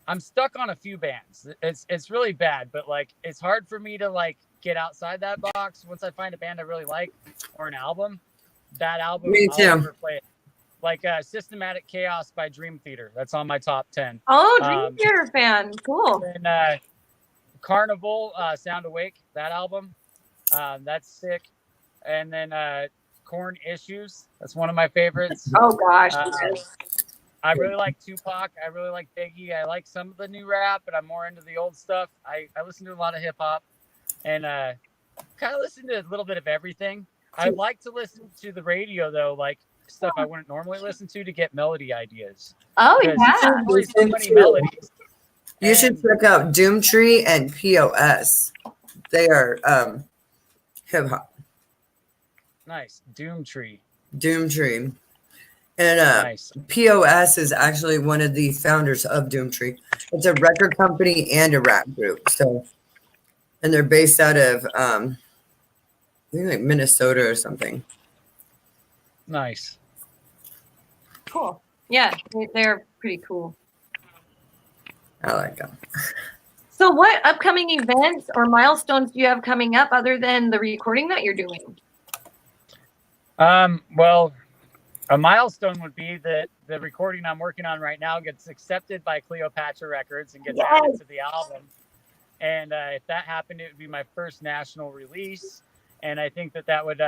I'm stuck on a few bands. It's really bad, but like it's hard for me to like get outside that box. Once I find a band I really like or an album, that album I'll never play it. Like Systematic Chaos by Dream Theater. That's on my top 10. Oh, Dream Theater fan. Cool. And Carnival, Sound Awake, that album. That's sick. and then Corn Issues. That's one of my favorites. Oh gosh. I really like Tupac. I really like Biggie. I like some of the new rap, but I'm more into the old stuff. I listen to a lot of hip hop, and kind of listen to a little bit of everything. I like to listen to the radio though, like stuff I wouldn't normally listen to get melody ideas. Oh Because yeah. there's always so many melodies. You should check out Doomtree and POS. They are hip hop. Nice. Doomtree. Doomtree. And Nice. POS is actually one of the founders of Doomtree. It's a record company and a rap group. So, and they're based out of I think like Minnesota or something. Nice. Cool. Yeah, they're pretty cool. I like them. So what upcoming events or milestones do you have coming up other than the recording that you're doing? Well, a milestone would be that the recording I'm working on right now gets accepted by Cleopatra Records and gets added to the album. And if that happened, it would be my first national release. And I think that would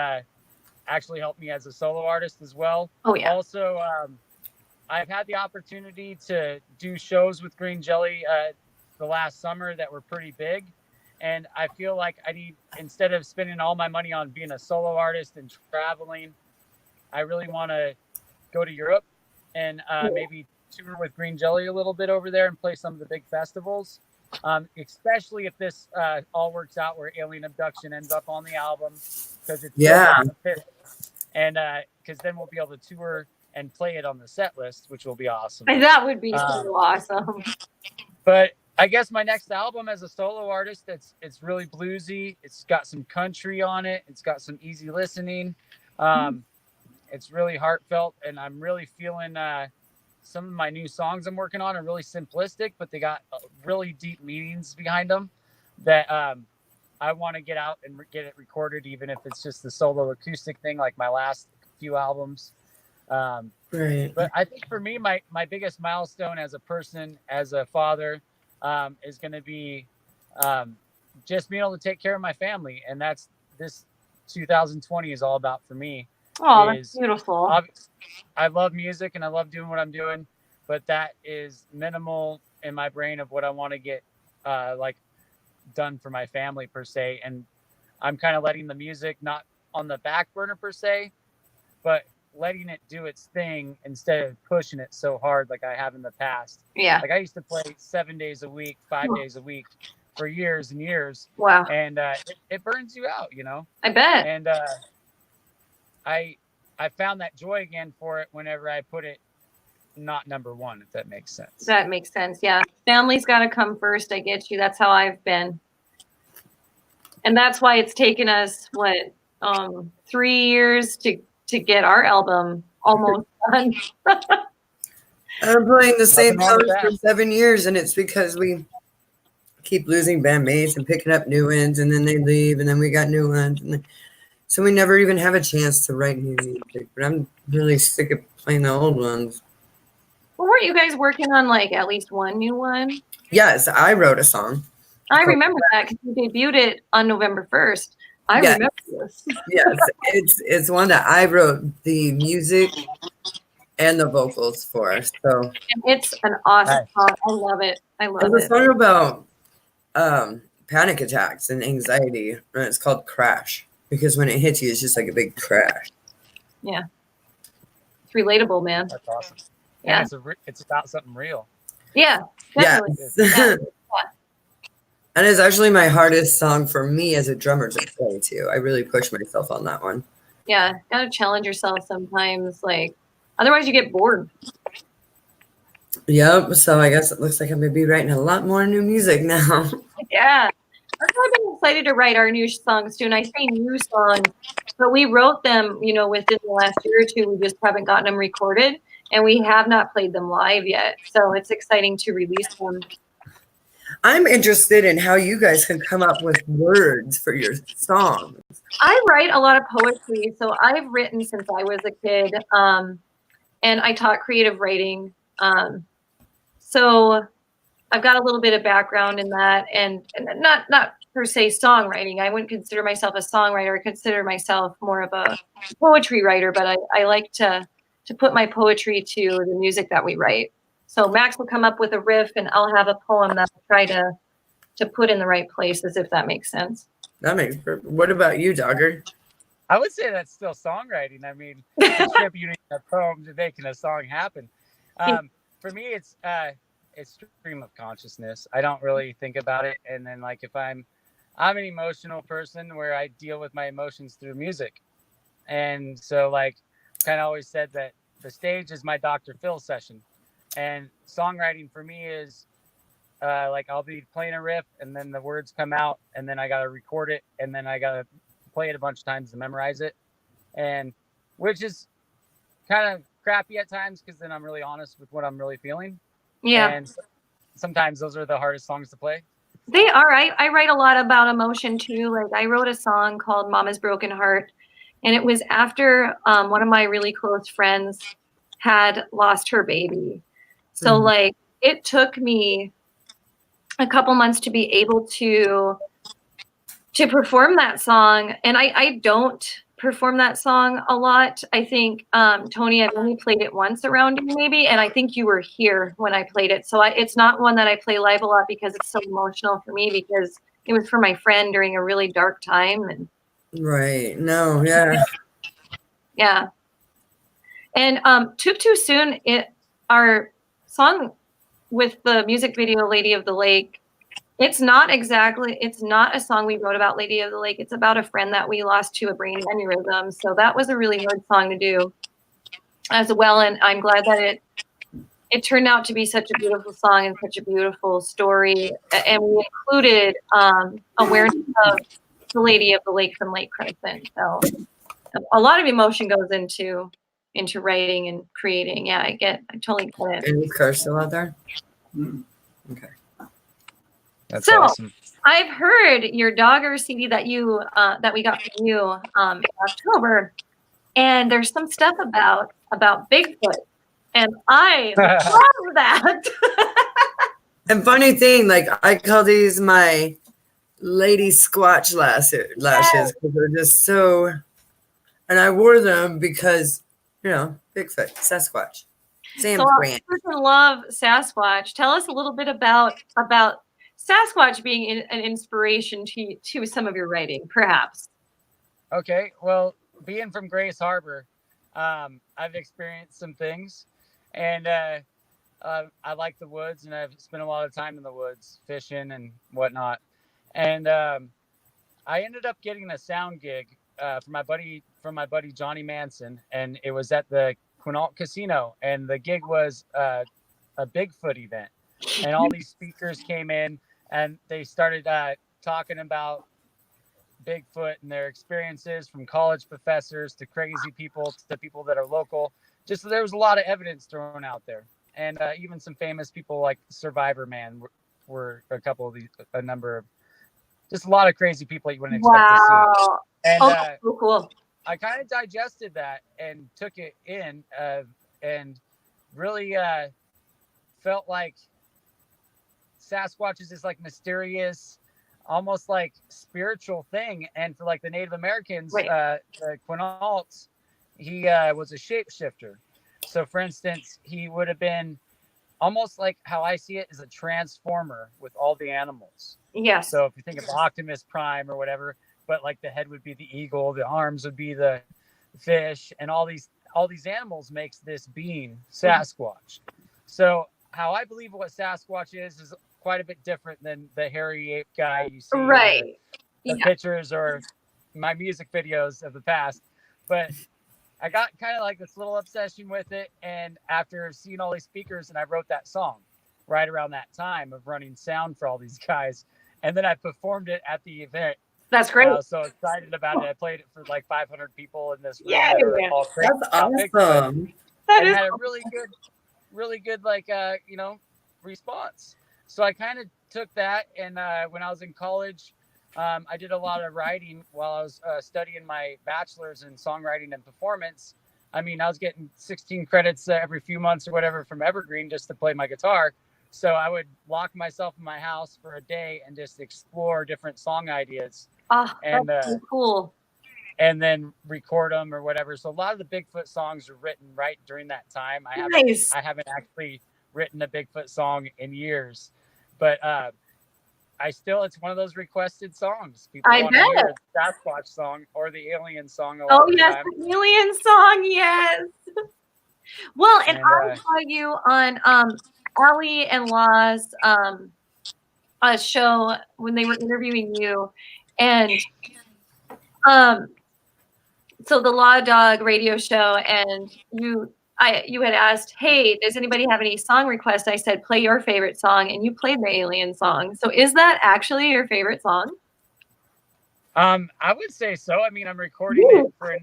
actually help me as a solo artist as well. Oh, yeah. Also, I've had the opportunity to do shows with Green Jelly the last summer that were pretty big. And I feel like I need, instead of spending all my money on being a solo artist and traveling, I really want to go to Europe and maybe tour with Green Jelly a little bit over there and play some of the big festivals. Especially if this all works out where Alien Abduction ends up on the album, because it's and because then we'll be able to tour and play it on the set list, which will be awesome. That would be so awesome. But I guess my next album as a solo artist, it's really bluesy. It's got some country on it. It's got some easy listening. It's really heartfelt, and I'm really feeling some of my new songs I'm working on are really simplistic, but they got really deep meanings behind them that I want to get out and get it recorded, even if it's just the solo acoustic thing like my last few albums. Right. But I think for me, my biggest milestone as a person, as a father, is going to be just being able to take care of my family. And that's this 2020 is all about for me. Oh, that's beautiful. I love music and I love doing what I'm doing, but that is minimal in my brain of what I want to get like done for my family per se. And I'm kind of letting the music not on the back burner per se, but letting it do its thing instead of pushing it so hard like I have in the past. Yeah. Like I used to play 7 days a week, 5 days a week for years and years. Wow. And it burns you out, you know? I bet. And I found that joy again for it whenever I put it not number one, if that makes sense. That makes sense. Yeah. Family's got to come first. I get you. That's how I've been. And that's why it's taken us, 3 years to get our album almost done. I'm playing the same songs for 7 years, and it's because we keep losing bandmates and picking up new ones, and then they leave, and then we got new ones. And so we never even have a chance to write new music. But I'm really sick of playing the old ones. Well, weren't you guys working on like at least one new one? Yes, I wrote a song. I remember that because you debuted it on November 1st. I remember this. Yes, it's one that I wrote the music and the vocals for. So and it's an awesome song. I love it. I love it. It's a song about panic attacks and anxiety, and it's called Crash. Because when it hits you, it's just like a big crash. Yeah. It's relatable, man. That's awesome. Yeah. It's about something real. Yeah. Definitely. Yes. And it's actually my hardest song for me as a drummer to play too. I really push myself on that one. Yeah. Gotta challenge yourself sometimes. Like, otherwise you get bored. Yep. So I guess it looks like I'm going to be writing a lot more new music now. Yeah. That's why I've been excited to write our new songs too. And I say new songs, but we wrote them, within the last year or two. We just haven't gotten them recorded, and we have not played them live yet. So it's exciting to release them. I'm interested in how you guys can come up with words for your songs. I write a lot of poetry. So I've written since I was a kid, and I taught creative writing. So I've got a little bit of background in that, and not per se songwriting. I wouldn't consider myself a songwriter. I consider myself more of a poetry writer, but I like to put my poetry to the music that we write. So Max will come up with a riff and I'll have a poem that I try to put in the right places, if that makes sense. That makes perfect. What about you, Dogger? I would say that's still songwriting. I mean, contributing a poem to making a song happen. For me, it's stream of consciousness. I don't really think about it. And then like if I'm an emotional person where I deal with my emotions through music. And so like kind of always said that the stage is my Dr. Phil session. And songwriting for me is like I'll be playing a riff and then the words come out and then I got to record it and then I got to play it a bunch of times to memorize it. And which is kind of crappy at times because then I'm really honest with what I'm really feeling. Yeah. And sometimes those are the hardest songs to play. They are. I write a lot about emotion too. Like I wrote a song called Mama's Broken Heart. And it was after one of my really close friends had lost her baby. So like it took me a couple months to be able to perform that song. And I don't perform that song a lot. I think, Tony, I've only played it once around you maybe. And I think you were here when I played it. So it's not one that I play live a lot because it's so emotional for me because it was for my friend during a really dark time. And Right. No. Yeah. yeah. And Took Too Soon, our song with the music video Lady of the Lake, it's not a song we wrote about Lady of the Lake. It's about a friend that we lost to a brain aneurysm. So that was a really hard song to do as well. And I'm glad that it turned out to be such a beautiful song and such a beautiful story. And we included awareness of the Lady of the Lake from Lake Crescent. So a lot of emotion goes into writing and creating. Yeah, I totally get it. And is Car still out there? Okay. That's so awesome. I've heard your Dogger CD that we got from you in October, and there's some stuff about Bigfoot, and I love that. And funny thing, like I call these my lady squatch lashes because they're just so. And I wore them because, Bigfoot, Sasquatch, Sam's brand. I love Sasquatch. Tell us a little bit about Sasquatch being an inspiration to some of your writing, perhaps. Okay, well, being from Grace Harbor, I've experienced some things, and I like the woods, and I've spent a lot of time in the woods fishing and whatnot. And I ended up getting a sound gig from my buddy Johnny Manson, and it was at the Quinault Casino, and the gig was a Bigfoot event, and all these speakers came in, and they started talking about Bigfoot and their experiences, from college professors to crazy people to people that are local. Just there was a lot of evidence thrown out there, and even some famous people like Survivor Man were a number of, just a lot of crazy people you wouldn't expect to see. And so cool. I kind of digested that and took it in, and really felt like Sasquatch is this like mysterious, almost like spiritual thing. And for like the Native Americans, the Quinaults, he was a shapeshifter. So for instance, he would have been almost like how I see it as a transformer with all the animals. Yes. So if you think of Optimus Prime or whatever, but like the head would be the eagle, the arms would be the fish, and all these animals makes this being Sasquatch. So how I believe what Sasquatch is quite a bit different than the hairy ape guy you see in the pictures or my music videos of the past. But I got kind of like this little obsession with it, and after seeing all these speakers, and I wrote that song right around that time of running sound for all these guys, and then I performed it at the event. That's great. I was so excited about it. I played it for like 500 people in this room. Yeah, all crazy. That's awesome. That and is had a really good like response. So I kind of took that, and when I was in college, I did a lot of writing while I was studying my bachelor's in songwriting and performance. I mean, I was getting 16 credits every few months or whatever from Evergreen just to play my guitar. So I would lock myself in my house for a day and just explore different song ideas. That's so cool. And then record them or whatever. So a lot of the Bigfoot songs are written right during that time. I haven't actually written a Bigfoot song in years, but it's one of those requested songs. People want to hear the Sasquatch song or the Alien song. Yes, the Alien song, yes. Well, and I saw you on Ali and Law's show when they were interviewing you, and so the Law Dog radio show, and you had asked, hey, does anybody have any song requests? I said, play your favorite song, and you played the Alien song. So is that actually your favorite song? I would say so. I mean, I'm recording it for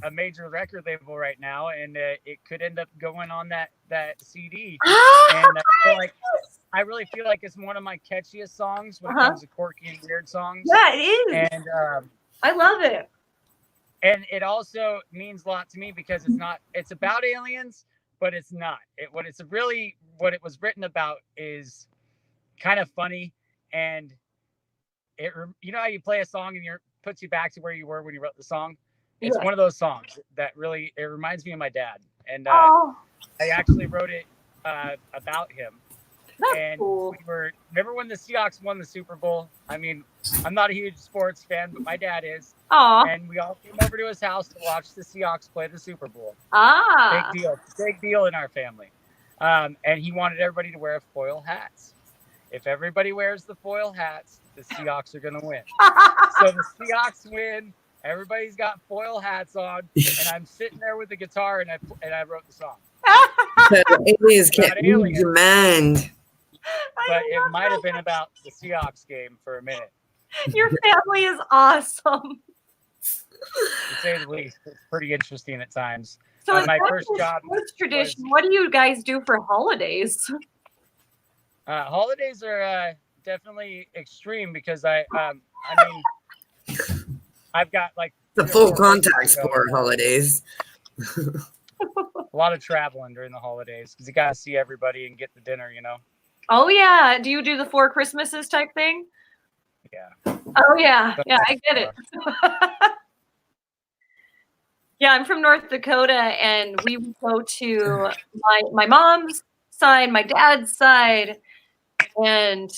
a major record label right now, and it could end up going on that CD. And I really feel like it's one of my catchiest songs when it comes to quirky and weird songs. Yeah, it is. And I love it. And it also means a lot to me because it's about aliens, but it's not. What it was written about is kind of funny, and you know how you play a song and puts you back to where you were when you wrote the song. It's one of those songs that really, it reminds me of my dad, and I actually wrote it about him. That's cool. Remember when the Seahawks won the Super Bowl? I mean, I'm not a huge sports fan, but my dad is. And we all came over to his house to watch the Seahawks play the Super Bowl. Big deal in our family. And he wanted everybody to wear foil hats. If everybody wears the foil hats, the Seahawks are going to win. So the Seahawks win. Everybody's got foil hats on, and I'm sitting there with the guitar, and I wrote the song. Aliens can't read your mind. But it might have been about the Seahawks game for a minute. Your family is awesome. To say the least, it's pretty interesting at times. So my first job tradition. What do you guys do for holidays? Holidays are definitely extreme because I've got like the full contact sport holidays. A lot of traveling during the holidays because you got to see everybody and get the dinner, you know. Oh yeah, do you do the 4 Christmases type thing? Yeah. Oh yeah, I get it. Yeah, I'm from North Dakota, and we would go to my mom's side, my dad's side, and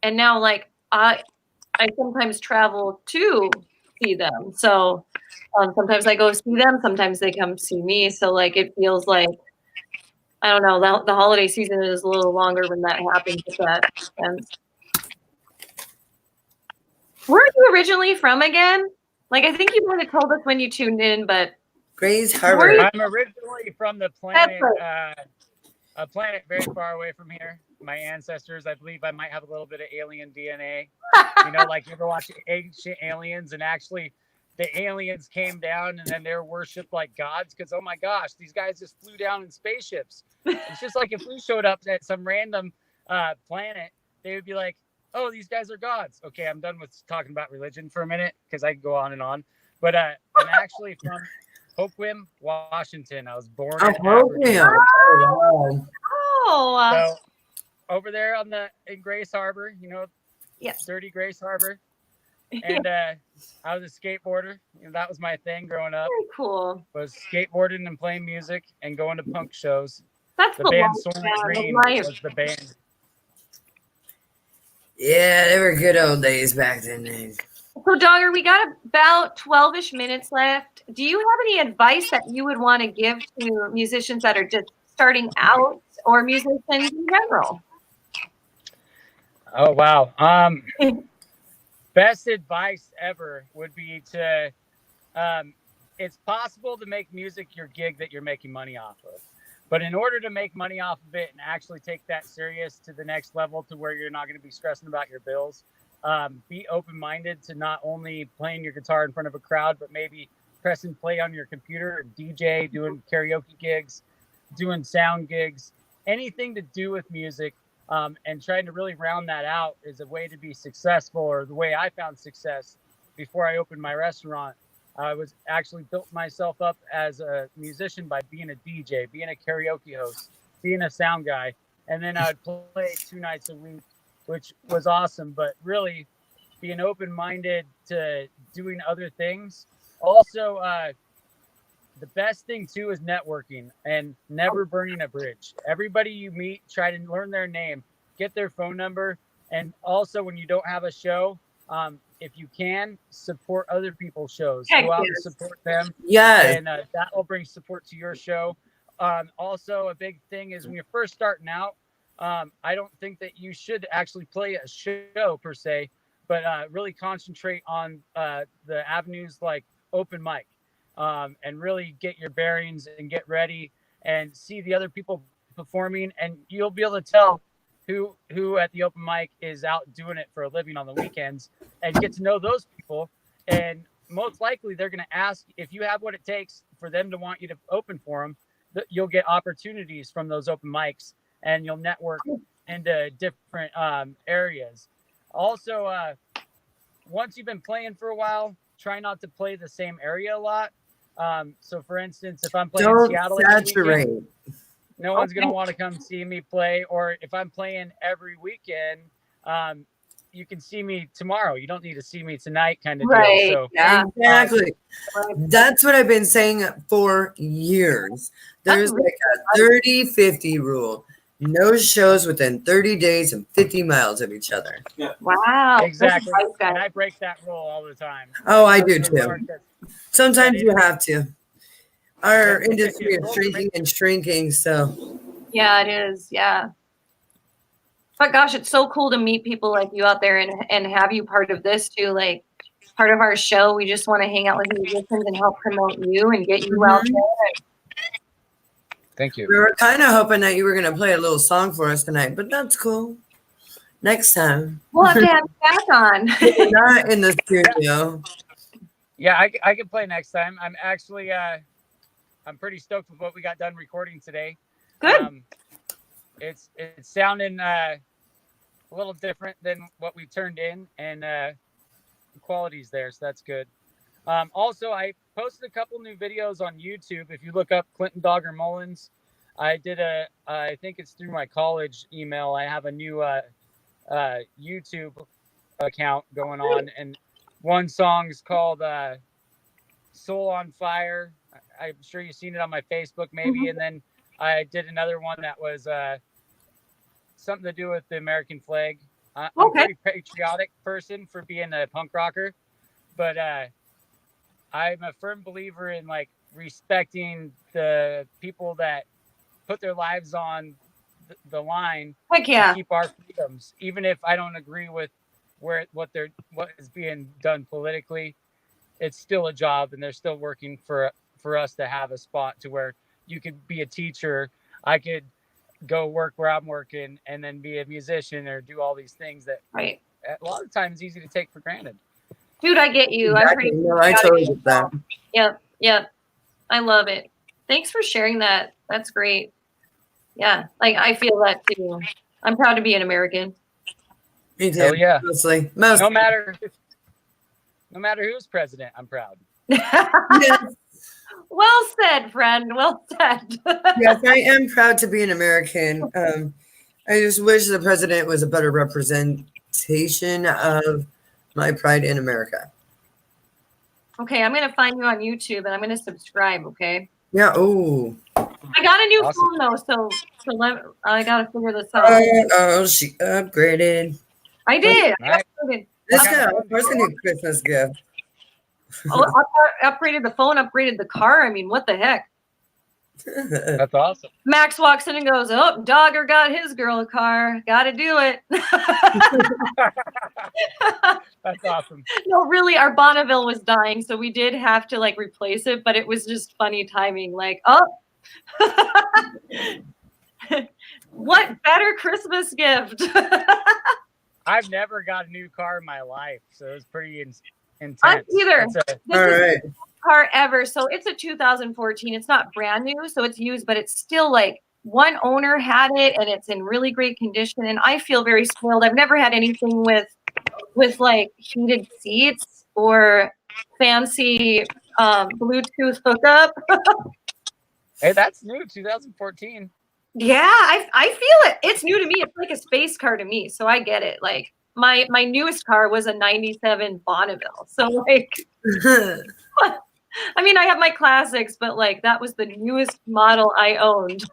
now like I sometimes travel to see them. So sometimes I go see them, sometimes they come see me. So like it feels like, I don't know, the holiday season is a little longer when that happens. If that makes sense. Where are you originally from again? Like, I think you might have told us when you tuned in, but Grays Harbor. I'm originally from the planet, a planet very far away from here. My ancestors, I believe I might have a little bit of alien DNA. You know, like you ever watch Ancient Aliens, and actually the aliens came down and then they're worshipped like gods because, oh my gosh, these guys just flew down in spaceships. It's just like if we showed up at some random planet, they would be like, oh, these guys are gods. Okay, I'm done with talking about religion for a minute because I can go on and on. But I'm actually from Hoquiam, Washington. I was born in Aberdeen. So over there in Grace Harbor, you know, dirty Grace Harbor. And I was a skateboarder. You know, that was my thing growing up. Very cool. Was skateboarding and playing music and going to punk shows. That's the band Soaring Green was the band. Yeah, they were good old days back then. So, Dogger, we got about 12-ish minutes left. Do you have any advice that you would want to give to musicians that are just starting out or musicians in general? Oh, wow. Best advice ever would be to, it's possible to make music your gig that you're making money off of. But in order to make money off of it and actually take that serious to the next level to where you're not going to be stressing about your bills, be open-minded to not only playing your guitar in front of a crowd, but maybe pressing play on your computer and DJ, doing karaoke gigs, doing sound gigs, anything to do with music, and trying to really round that out is a way to be successful, or the way I found success before I opened my restaurant. I was actually built myself up as a musician by being a DJ, being a karaoke host, being a sound guy, and then I would play 2 nights a week, which was awesome. But really, being open-minded to doing other things. Also, the best thing too is networking and never burning a bridge. Everybody you meet, try to learn their name, get their phone number, and also when you don't have a show, if you can, support other people's shows. Go out and support them. Yes. And that will bring support to your show. Also, a big thing is when you're first starting out, I don't think that you should actually play a show per se, but really concentrate on the avenues like open mic. And really get your bearings and get ready and see the other people performing, and you'll be able to tell who at the open mic is out doing it for a living on the weekends, and get to know those people. And most likely they're going to ask if you have what it takes for them to want you to open for them. You'll get opportunities from those open mics, and you'll network into different areas. Also, once you've been playing for a while, try not to play the same area a lot. So for instance, if I'm playing Seattle every weekend, no one's going to want to come see me play. Or if I'm playing every weekend, you can see me tomorrow. You don't need to see me tonight kind of deal. So yeah, exactly. That's what I've been saying for years. There's like a 30-50 rule. No shows within 30 days and 50 miles of each other. Yeah. Wow. Exactly. And I break that rule all the time. Oh, I do too. Sometimes you have to. Our industry is shrinking and shrinking, so. Yeah, it is. Yeah. But gosh, it's so cool to meet people like you out there and have you part of this too. Like part of our show, we just want to hang out with musicians and help promote you and get you out there. Thank you. We were kind of hoping that you were going to play a little song for us tonight, but that's cool. Next time. We'll have to have you back on. Not in the studio. Yeah, I can play next time. I'm actually, I'm pretty stoked with what we got done recording today. Good. It's sounding a little different than what we turned in, and the quality's there, so that's good. Also, I posted a couple new videos on YouTube. If you look up Clinton Dogger Mullins, I did I think it's through my college email. I have a new YouTube account going on, and one song is called Soul on Fire. I'm sure you've seen it on my Facebook maybe. And then I did another one that was something to do with the American flag. I'm a pretty patriotic person for being a punk rocker, but I'm a firm believer in like respecting the people that put their lives on the line to keep our freedoms, even if I don't agree with what is being done politically. It's still a job, and they're still working for us to have a spot to where you could be a teacher. I could go work where I'm working and then be a musician or do all these things that a lot of times easy to take for granted. Dude, I get you. Exactly. I totally get that. Yep. I love it. Thanks for sharing that. That's great. Yeah, like I feel that too. I'm proud to be an American. Me too. Oh yeah. Mostly. No matter who's president, I'm proud. Yes. Well said, friend. Well said. Yes, I am proud to be an American. I just wish the president was a better representation of my pride in America. Okay, I'm gonna find you on YouTube and I'm gonna subscribe. Okay. Yeah. Oh. I got a new phone though, so I gotta figure this out. Oh, she upgraded. I did. Right. This guy, of course, a new Christmas gift. Upgraded the phone, upgraded the car. I mean, what the heck? That's awesome. Max walks in and goes, "Oh, Dogger got his girl a car. Got to do it." That's awesome. No, really, our Bonneville was dying, so we did have to like replace it, but it was just funny timing. Like, oh, what better Christmas gift? I've never got a new car in my life, so it was pretty intense. Us either. All right. Car ever. So it's a 2014. It's not brand new, so it's used, but it's still like one owner had it and it's in really great condition. And I feel very spoiled. I've never had anything with like heated seats or fancy Bluetooth hookup. Hey, that's new, 2014. Yeah, I feel it. It's new to me. It's like a space car to me, so I get it. Like my newest car was a '97 Bonneville, so like, I mean, I have my classics, but like that was the newest model I owned.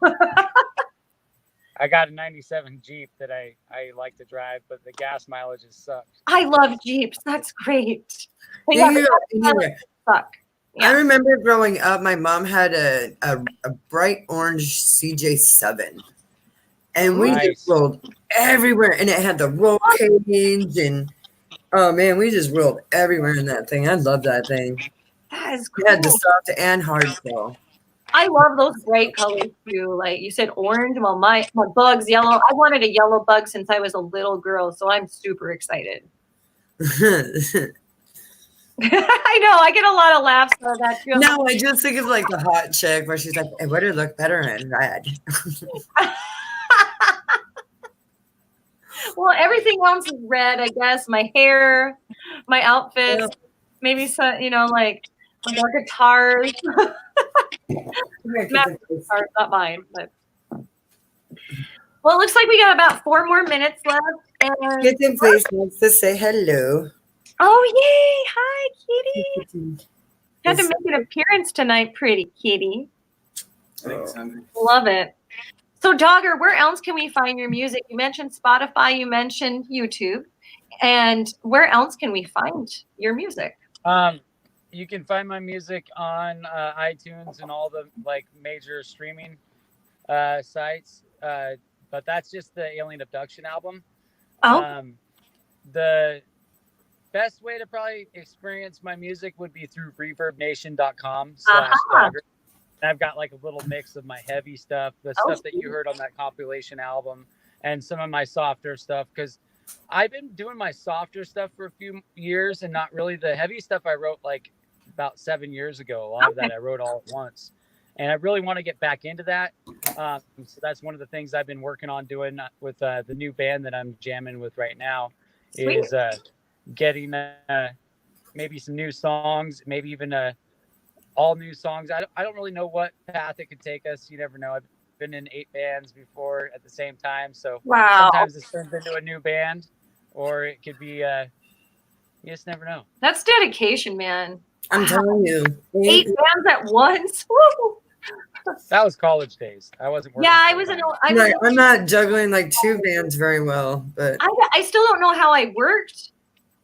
I got a '97 Jeep that I like to drive, but the gas mileage has sucked. I love Jeeps. That's great. But Yeah, yeah, the gas anyway, mileage suck. I Yeah. remember growing up, my mom had a bright orange CJ7, and we Nice. just rolled everywhere, and it had the roll cage, and oh man, we just rolled everywhere in that thing. I love that thing. That is It had the cool. soft and hard shell. I love those bright colors too. Like you said, orange. Well, my bug's yellow. I wanted a yellow bug since I was a little girl, so I'm super excited. I know. I get a lot of laughs out of that too. No, I just think of like the hot chick where she's like, it would look better in red. Well, everything else is red, I guess. My hair, my outfits, maybe some, like our guitars. Matt's guitars, not mine. But well, it looks like we got about 4 more minutes left. And Kitten Face wants to say hello. oh yay! Hi, kitty. Had to make an appearance tonight, pretty kitty. Thanks, hungry. Love it. So, Dogger, where else can we find your music? You mentioned Spotify, you mentioned YouTube, and where else can we find your music? You can find my music on iTunes and all the like major streaming sites, but that's just the Alien Abduction album. Oh, The best way to probably experience my music would be through reverbnation.com/Dogger. And I've got like a little mix of my heavy stuff, the stuff that you heard on that compilation album, and some of my softer stuff, because I've been doing my softer stuff for a few years and not really the heavy stuff I wrote like about 7 years ago. A lot of that I wrote all at once. And I really want to get back into that. So that's one of the things I've been working on doing with the new band that I'm jamming with right now. Sweet. Is getting maybe some new songs, maybe even all new songs. I don't really know what path it could take us. You never know. I've been in 8 bands before at the same time. So wow. sometimes this turns into a new band, or it could be, you just never know. That's dedication, man. I'm telling you. 8 bands at once. Woo. That was college days. I wasn't working. Yeah, I was in. I'm not juggling like 2 bands very well, but I still don't know how I worked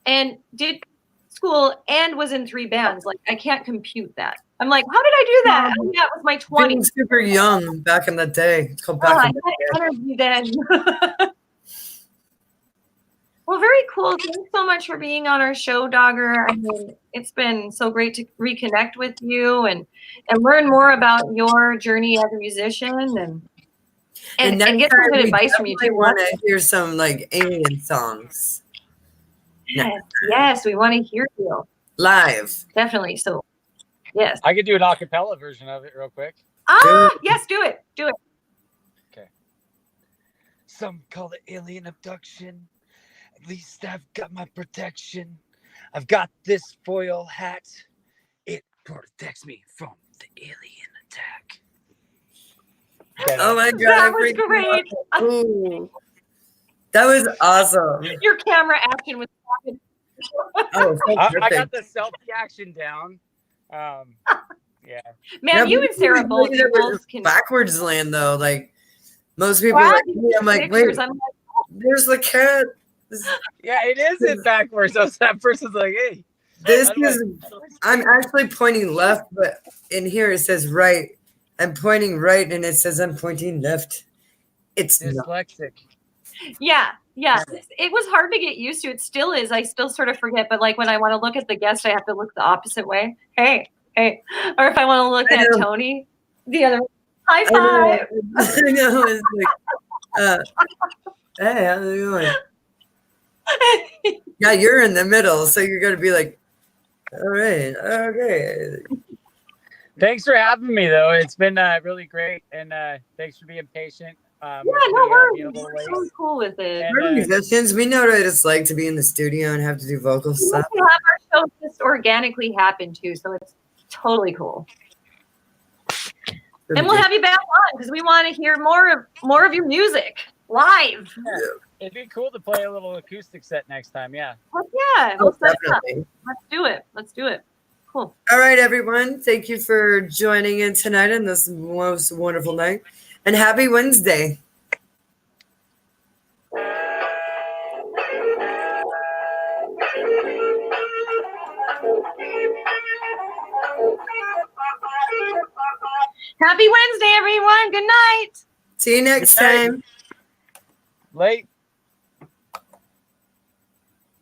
and did school and was in 3 bands. Like I can't compute that. I'm like, how did I do that? Oh, yeah, it was my 20s. being super young back in the day. It's called back I in the day. had energy then. Well, very cool. Thanks so much for being on our show, Dogger. I mean, it's been so great to reconnect with you and learn more about your journey as a musician and get some good advice from you too. I want to hear some like alien songs. Yes, we want to hear you Live. definitely. So, yes. I could do an acapella version of it real quick. Yes, do it. Do it. Okay. Some call it alien abduction. At least I've got my protection. I've got this foil hat. It protects me from the alien attack. Oh my god. That was great. Ooh. That was awesome. Your camera action was awesome. Oh, so I got the selfie action down. Yeah. Man, you and Sarah both can backwards land though. Like most people Wow, are like, I'm like, wait, I'm like, there's the cat. Yeah, it is in backwards. So that person's like, hey. This is I'm actually pointing left, but in here it says right. I'm pointing right and it says I'm pointing left. It's dyslexic. Yeah. It was hard to get used to. It still is. I still sort of forget, but like when I want to look at the guest, I have to look the opposite way. Hey. Or if I want to look at Tony, the other way. High five. I know. It's like, hey, how's it going? Yeah, you're in the middle, so you're gonna be like, all right, okay. Thanks for having me, though. It's been really great, and thanks for being patient. Yeah, no worries. We're so cool with it. We're musicians. We know what it's like to be in the studio and have to do vocal stuff. We have our show just organically happen too, so it's totally cool. And we'll have you back on because we want to hear more of your music live. Yeah. It'd be cool to play a little acoustic set next time. Yeah. Well, yeah, Oh, we'll set it up. definitely. Let's do it. Cool. All right, everyone. Thank you for joining in tonight on this most wonderful night. And happy Wednesday. Happy Wednesday, everyone. Good night. See you next Good night. time. Late.